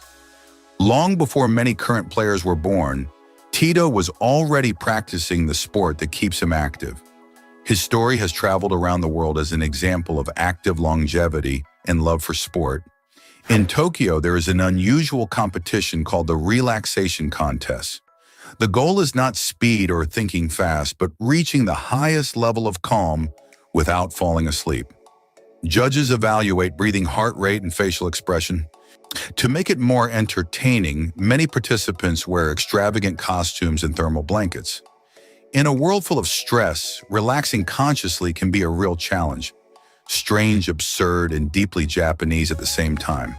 Long before many current players were born, Tito was already practicing the sport that keeps him active. His story has traveled around the world as an example of active longevity and love for sport. In Tokyo, there is an unusual competition called the Relaxation Contest. The goal is not speed or thinking fast, but reaching the highest level of calm without falling asleep. Judges evaluate breathing, heart rate, and facial expression. To make it more entertaining, many participants wear extravagant costumes and thermal blankets. In a world full of stress, relaxing consciously can be a real challenge. Strange, absurd, and deeply Japanese at the same time.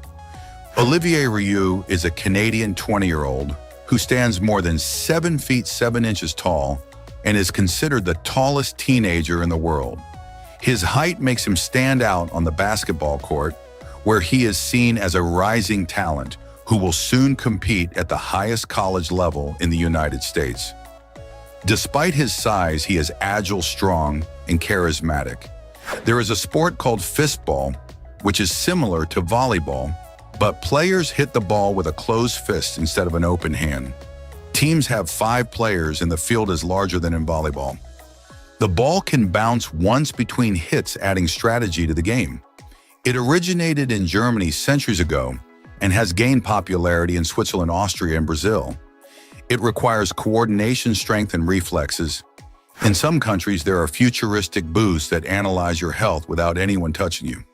Olivier Rioux is a Canadian 20-year-old who stands more than 7 feet 7 inches tall and is considered the tallest teenager in the world. His height makes him stand out on the basketball court, where he is seen as a rising talent who will soon compete at the highest college level in the United States. Despite his size, he is agile, strong, and charismatic. There is a sport called fistball, which is similar to volleyball, but players hit the ball with a closed fist instead of an open hand. Teams have 5 players and the field is larger than in volleyball. The ball can bounce once between hits, adding strategy to the game. It originated in Germany centuries ago and has gained popularity in Switzerland, Austria, and Brazil. It requires coordination, strength, and reflexes. In some countries, there are futuristic booths that analyze your health without anyone touching you.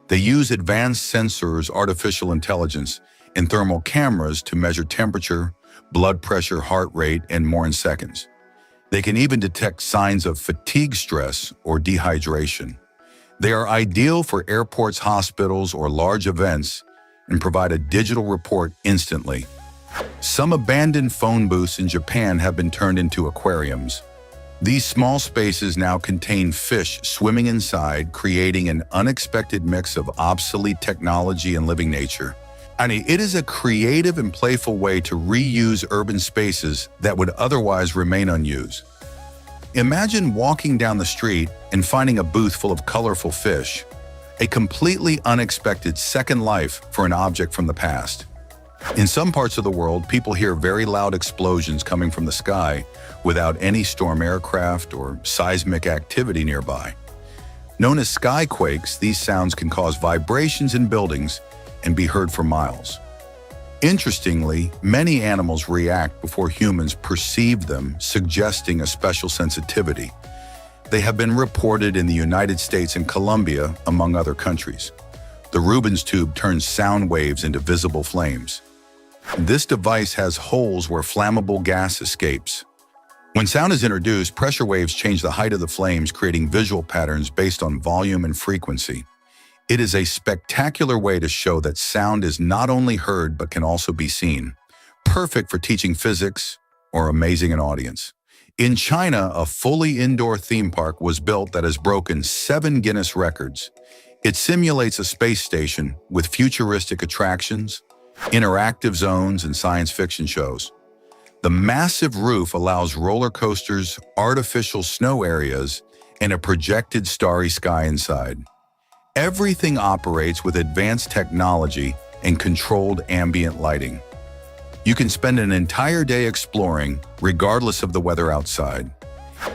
They use advanced sensors, artificial intelligence, and thermal cameras to measure temperature, blood pressure, heart rate, and more in seconds. They can even detect signs of fatigue, stress, or dehydration. They are ideal for airports, hospitals, or large events and provide a digital report instantly. Some abandoned phone booths in Japan have been turned into aquariums. These small spaces now contain fish swimming inside, creating an unexpected mix of obsolete technology and living nature. It is a creative and playful way to reuse urban spaces that would otherwise remain unused. Imagine walking down the street and finding a booth full of colorful fish, a completely unexpected second life for an object from the past. In some parts of the world, people hear very loud explosions coming from the sky without any storm aircraft or seismic activity nearby. Known as skyquakes, these sounds can cause vibrations in buildings and be heard for miles. Interestingly, many animals react before humans perceive them, suggesting a special sensitivity. They have been reported in the United States and Colombia, among other countries. The Rubens tube turns sound waves into visible flames. This device has holes where flammable gas escapes. When sound is introduced, pressure waves change the height of the flames, creating visual patterns based on volume and frequency. It is a spectacular way to show that sound is not only heard but can also be seen, perfect for teaching physics or amazing an audience. In China, a fully indoor theme park was built that has broken 7 Guinness records. It simulates a space station with futuristic attractions, interactive zones, and science fiction shows. The massive roof allows roller coasters, artificial snow areas, and a projected starry sky inside. Everything operates with advanced technology and controlled ambient lighting. You can spend an entire day exploring, regardless of the weather outside.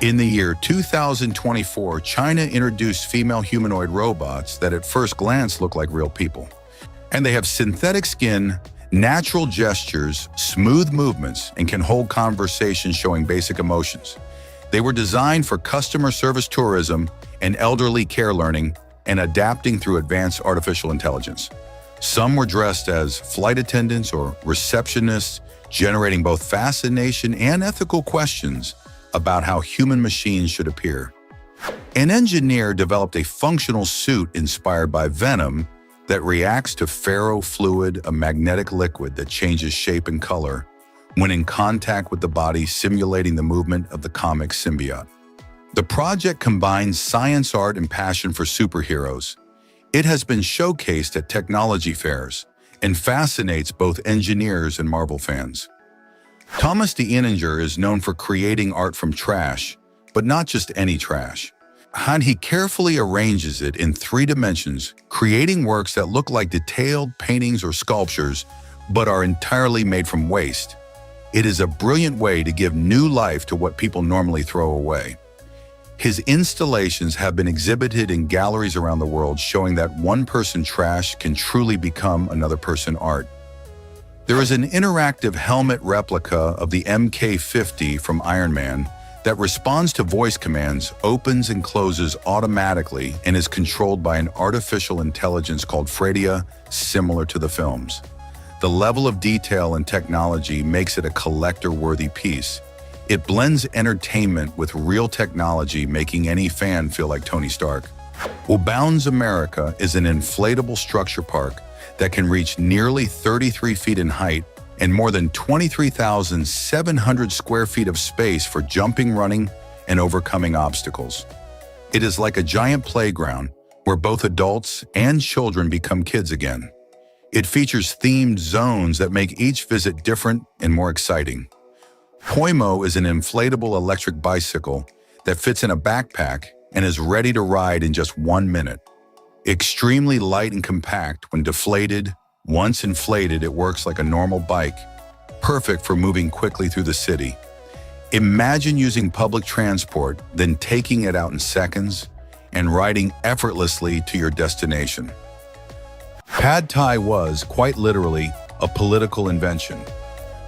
In the year 2024, China introduced female humanoid robots that at first glance look like real people. And they have synthetic skin, natural gestures, smooth movements, and can hold conversations showing basic emotions. They were designed for customer service tourism and elderly care learning, and adapting through advanced artificial intelligence. Some were dressed as flight attendants or receptionists, generating both fascination and ethical questions about how human machines should appear. An engineer developed a functional suit inspired by venom that reacts to ferrofluid, a magnetic liquid that changes shape and color when in contact with the body, simulating the movement of the comic symbiote. The project combines science, art, and passion for superheroes. It has been showcased at technology fairs and fascinates both engineers and Marvel fans. Thomas de Inninger is known for creating art from trash, but not just any trash. And he carefully arranges it in 3 dimensions, creating works that look like detailed paintings or sculptures, but are entirely made from waste. It is a brilliant way to give new life to what people normally throw away. His installations have been exhibited in galleries around the world, showing that one person trash can truly become another person art. There is an interactive helmet replica of the Mk-50 from Iron Man that responds to voice commands, opens and closes automatically, and is controlled by an artificial intelligence called Fredia, similar to the films. The level of detail and technology makes it a collector-worthy piece. It blends entertainment with real technology, making any fan feel like Tony Stark. Bounds America is an inflatable structure park that can reach nearly 33 feet in height and more than 23,700 square feet of space for jumping, running, and overcoming obstacles. It is like a giant playground where both adults and children become kids again. It features themed zones that make each visit different and more exciting. Poimo is an inflatable electric bicycle that fits in a backpack and is ready to ride in just 1 minute. Extremely light and compact when deflated, once inflated, it works like a normal bike, perfect for moving quickly through the city. Imagine using public transport, then taking it out in seconds and riding effortlessly to your destination. Pad Thai was, quite literally, a political invention.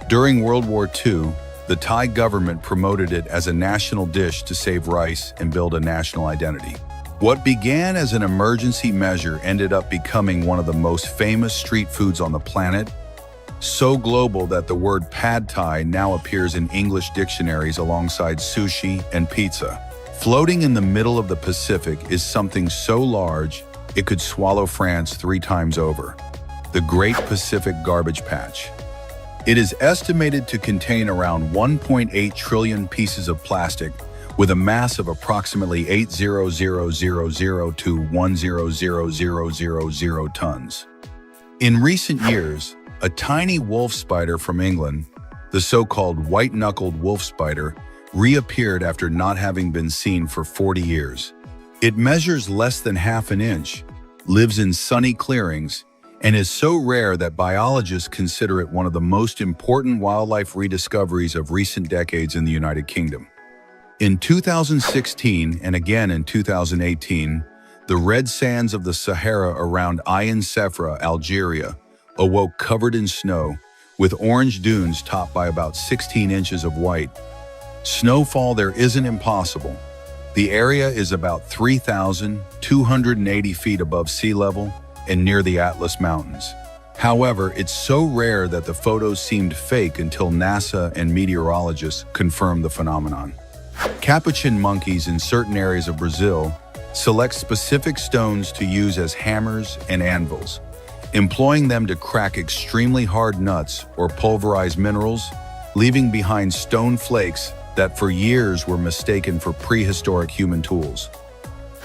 During World War II, the Thai government promoted it as a national dish to save rice and build a national identity. What began as an emergency measure ended up becoming one of the most famous street foods on the planet, so global that the word Pad Thai now appears in English dictionaries alongside sushi and pizza. Floating in the middle of the Pacific is something so large it could swallow France 3 times over: the Great Pacific Garbage Patch. It is estimated to contain around 1.8 trillion pieces of plastic, with a mass of approximately 800,000 to 100,000 tons. In recent years, a tiny wolf spider from England, the so-called white-knuckled wolf spider, reappeared after not having been seen for 40 years. It measures less than half an inch, lives in sunny clearings, and is so rare that biologists consider it one of the most important wildlife rediscoveries of recent decades in the United Kingdom. In 2016 and again in 2018, the red sands of the Sahara around Ain Sefra, Algeria, awoke covered in snow, with orange dunes topped by about 16 inches of white. Snowfall there isn't impossible. The area is about 3,280 feet above sea level and near the Atlas Mountains. However, it's so rare that the photos seemed fake until NASA and meteorologists confirmed the phenomenon. Capuchin monkeys in certain areas of Brazil select specific stones to use as hammers and anvils, employing them to crack extremely hard nuts or pulverize minerals, leaving behind stone flakes that for years were mistaken for prehistoric human tools.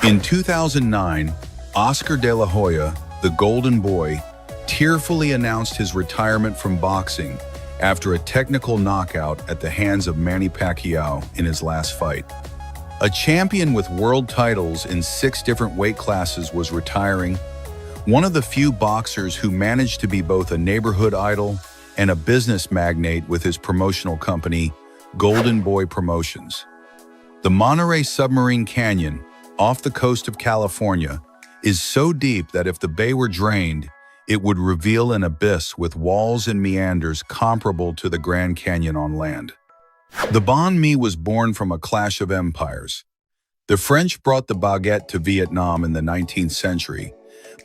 In 2009, Oscar de la Hoya, the Golden Boy, tearfully announced his retirement from boxing after a technical knockout at the hands of Manny Pacquiao in his last fight. A champion with world titles in 6 different weight classes was retiring, one of the few boxers who managed to be both a neighborhood idol and a business magnate with his promotional company, Golden Boy Promotions. The Monterey Submarine Canyon, off the coast of California, is so deep that if the bay were drained, it would reveal an abyss with walls and meanders comparable to the Grand Canyon on land. The banh mi was born from a clash of empires. The French brought the baguette to Vietnam in the 19th century,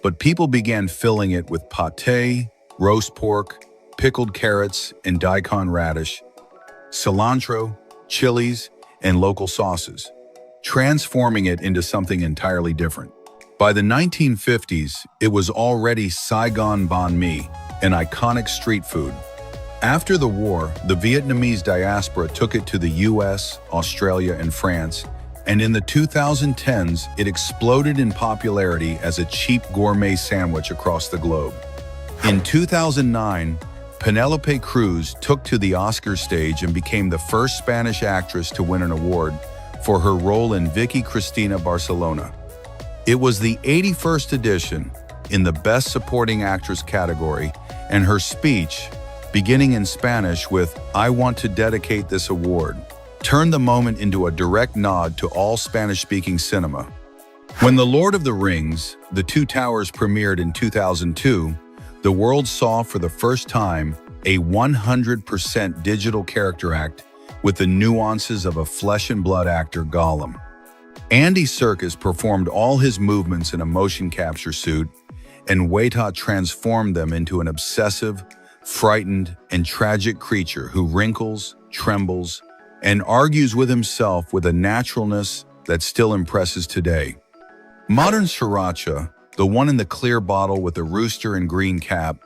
but people began filling it with pâté, roast pork, pickled carrots and daikon radish, cilantro, chilies, and local sauces, transforming it into something entirely different. By the 1950s, it was already Saigon banh mi, an iconic street food. After the war, the Vietnamese diaspora took it to the US, Australia, and France, and in the 2010s, it exploded in popularity as a cheap gourmet sandwich across the globe. In 2009, Penélope Cruz took to the Oscar stage and became the first Spanish actress to win an award for her role in Vicky Cristina Barcelona. It was the 81st edition in the Best Supporting Actress category, and her speech, beginning in Spanish with "I want to dedicate this award," turned the moment into a direct nod to all Spanish-speaking cinema. When The Lord of the Rings, The Two Towers premiered in 2002, the world saw for the first time a 100% digital character act with the nuances of a flesh-and-blood actor, Gollum. Andy Serkis performed all his movements in a motion capture suit, and Weta transformed them into an obsessive, frightened, and tragic creature who wrinkles, trembles, and argues with himself with a naturalness that still impresses today. Modern Sriracha, the one in the clear bottle with the rooster and green cap,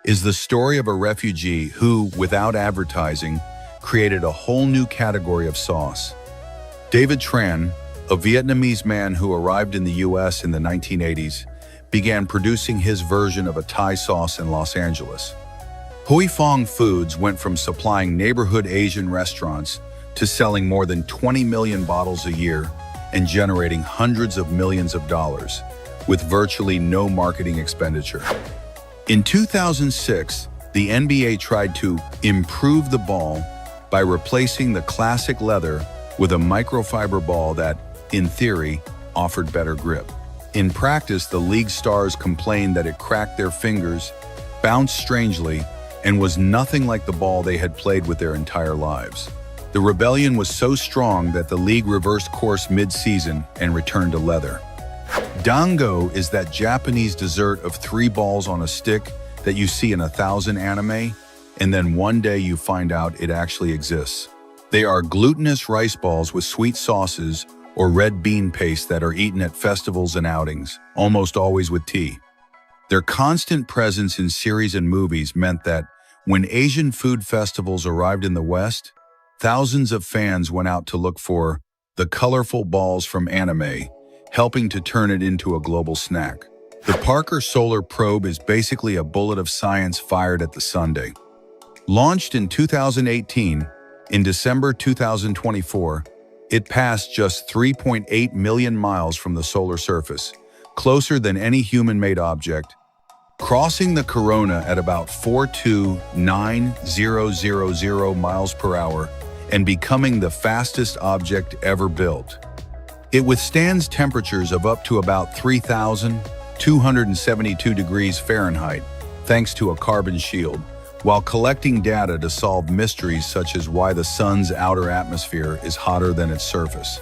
is the story of a refugee who, without advertising, created a whole new category of sauce. David Tran, a Vietnamese man who arrived in the US in the 1980s, began producing his version of a Thai sauce in Los Angeles. Huy Fong Foods went from supplying neighborhood Asian restaurants to selling more than 20 million bottles a year and generating hundreds of millions of dollars, with virtually no marketing expenditure. In 2006, the NBA tried to improve the ball by replacing the classic leather with a microfiber ball that, in theory, offered better grip. In practice, the league stars complained that it cracked their fingers, bounced strangely, and was nothing like the ball they had played with their entire lives. The rebellion was so strong that the league reversed course mid-season and returned to leather. Dango is that Japanese dessert of 3 balls on a stick that you see in 1,000 anime, and then one day you find out it actually exists. They are glutinous rice balls with sweet sauces or red bean paste that are eaten at festivals and outings, almost always with tea. Their constant presence in series and movies meant that when Asian food festivals arrived in the West, thousands of fans went out to look for the colorful balls from anime, helping to turn it into a global snack. The Parker Solar Probe is basically a bullet of science fired at the Sunday. Launched in 2018, in December 2024, it passed just 3.8 million miles from the solar surface, closer than any human-made object, crossing the corona at about 429,000 miles per hour and becoming the fastest object ever built. It withstands temperatures of up to about 3,272 degrees Fahrenheit, thanks to a carbon shield, while collecting data to solve mysteries such as why the sun's outer atmosphere is hotter than its surface.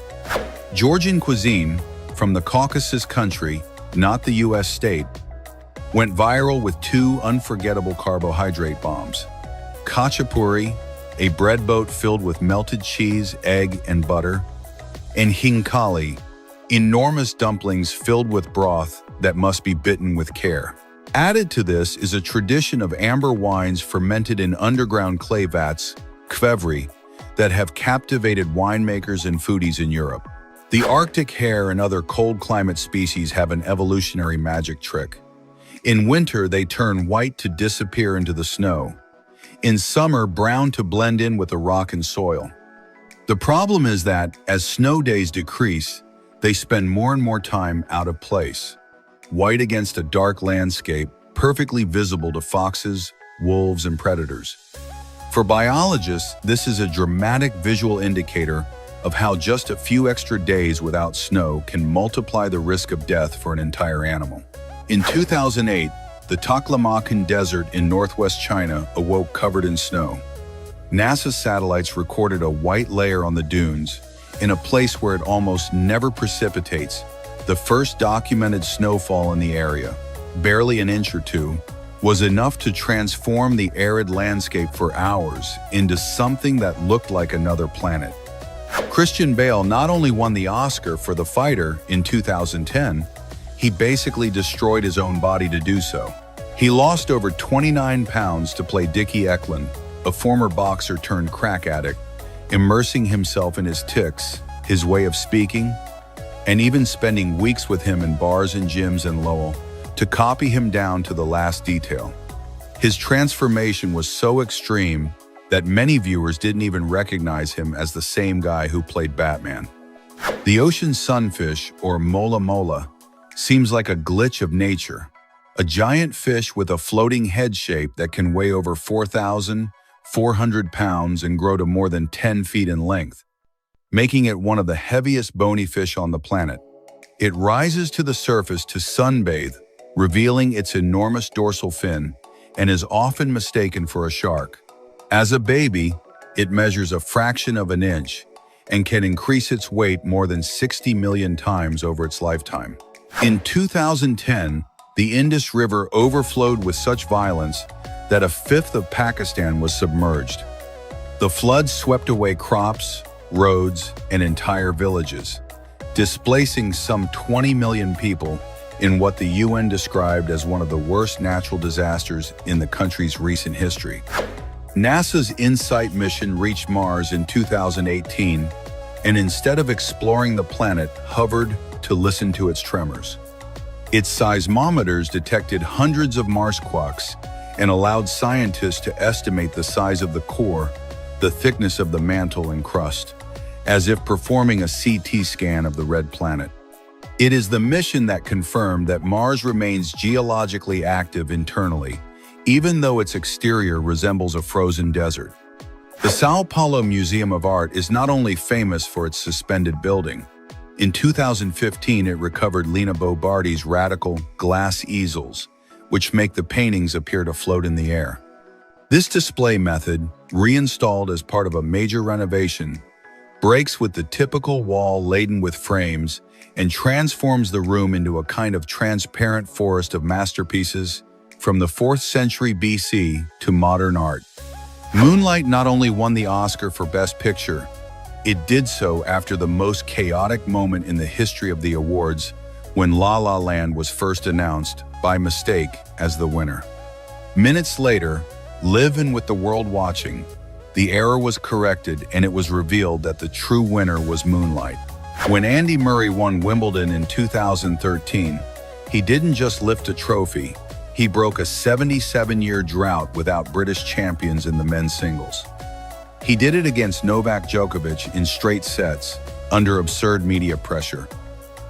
Georgian cuisine, from the Caucasus country, not the US state, went viral with 2 unforgettable carbohydrate bombs. Khachapuri, a bread boat filled with melted cheese, egg, and butter, and hinkali, enormous dumplings filled with broth that must be bitten with care. Added to this is a tradition of amber wines fermented in underground clay vats, kvevri, that have captivated winemakers and foodies in Europe. The Arctic hare and other cold climate species have an evolutionary magic trick. In winter, they turn white to disappear into the snow. In summer, brown to blend in with the rock and soil. The problem is that, as snow days decrease, they spend more and more time out of place, white against a dark landscape, perfectly visible to foxes, wolves, and predators. For biologists, this is a dramatic visual indicator of how just a few extra days without snow can multiply the risk of death for an entire animal. In 2008, the Taklamakan Desert in northwest China awoke covered in snow. NASA satellites recorded a white layer on the dunes, in a place where it almost never precipitates. The first documented snowfall in the area, barely an inch or two, was enough to transform the arid landscape for hours into something that looked like another planet. Christian Bale not only won the Oscar for The Fighter in 2010, he basically destroyed his own body to do so. He lost over 29 pounds to play Dickie Eklund, a former boxer turned crack addict, immersing himself in his tics, his way of speaking, and even spending weeks with him in bars and gyms in Lowell to copy him down to the last detail. His transformation was so extreme that many viewers didn't even recognize him as the same guy who played Batman. The ocean sunfish, or mola mola, seems like a glitch of nature, a giant fish with a floating head shape that can weigh over 4,400 pounds and grow to more than 10 feet in length, making it one of the heaviest bony fish on the planet. It rises to the surface to sunbathe, revealing its enormous dorsal fin, and is often mistaken for a shark. As a baby, it measures a fraction of an inch and can increase its weight more than 60 million times over its lifetime. In 2010, the Indus River overflowed with such violence that a fifth of Pakistan was submerged. The floods swept away crops, roads, and entire villages, displacing some 20 million people in what the UN described as one of the worst natural disasters in the country's recent history. NASA's InSight mission reached Mars in 2018, and instead of exploring the planet, hovered to listen to its tremors. Its seismometers detected hundreds of Mars quakes and allowed scientists to estimate the size of the core, the thickness of the mantle and crust, as if performing a CT scan of the red planet. It is the mission that confirmed that Mars remains geologically active internally, even though its exterior resembles a frozen desert. The Sao Paulo Museum of Art is not only famous for its suspended building. In 2015, it recovered Lina Bobardi's radical glass easels, which make the paintings appear to float in the air. This display method, reinstalled as part of a major renovation, breaks with the typical wall laden with frames and transforms the room into a kind of transparent forest of masterpieces from the 4th century BC to modern art. Moonlight not only won the Oscar for Best Picture, it did so after the most chaotic moment in the history of the awards when La La Land was first announced, by mistake, as the winner. Minutes later, live and with the world watching, the error was corrected and it was revealed that the true winner was Moonlight. When Andy Murray won Wimbledon in 2013, he didn't just lift a trophy, he broke a 77-year drought without British champions in the men's singles. He did it against Novak Djokovic in straight sets, under absurd media pressure,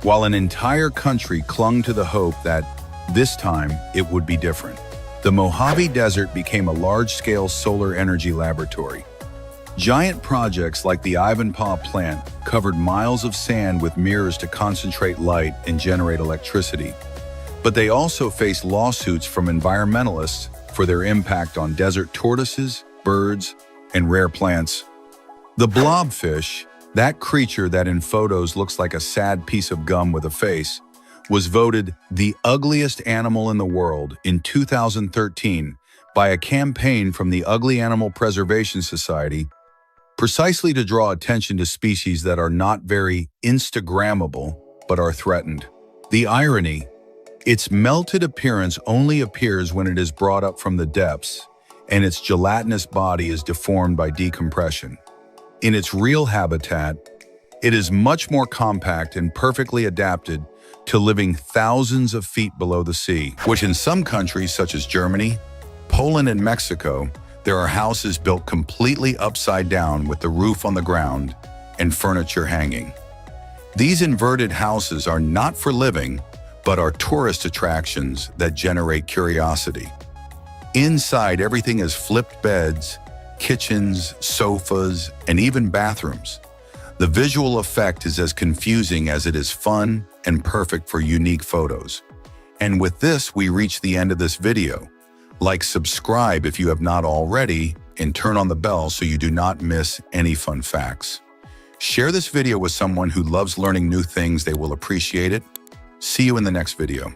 while an entire country clung to the hope that, this time, it would be different. The Mojave Desert became a large-scale solar energy laboratory. Giant projects like the Ivanpah plant covered miles of sand with mirrors to concentrate light and generate electricity. But they also faced lawsuits from environmentalists for their impact on desert tortoises, birds, and rare plants. The blobfish, that creature that in photos looks like a sad piece of gum with a face, was voted the ugliest animal in the world in 2013 by a campaign from the Ugly Animal Preservation Society, precisely to draw attention to species that are not very Instagrammable but are threatened. The irony, its melted appearance only appears when it is brought up from the depths, and its gelatinous body is deformed by decompression. In its real habitat, it is much more compact and perfectly adapted to living thousands of feet below the sea, which in some countries such as Germany, Poland, and Mexico, there are houses built completely upside down with the roof on the ground and furniture hanging. These inverted houses are not for living, but are tourist attractions that generate curiosity. Inside, everything is flipped beds, kitchens, sofas, and even bathrooms. The visual effect is as confusing as it is fun and perfect for unique photos. And with this, we reach the end of this video. Like, subscribe if you have not already, and turn on the bell so you do not miss any fun facts. Share this video with someone who loves learning new things. They will appreciate it. See you in the next video.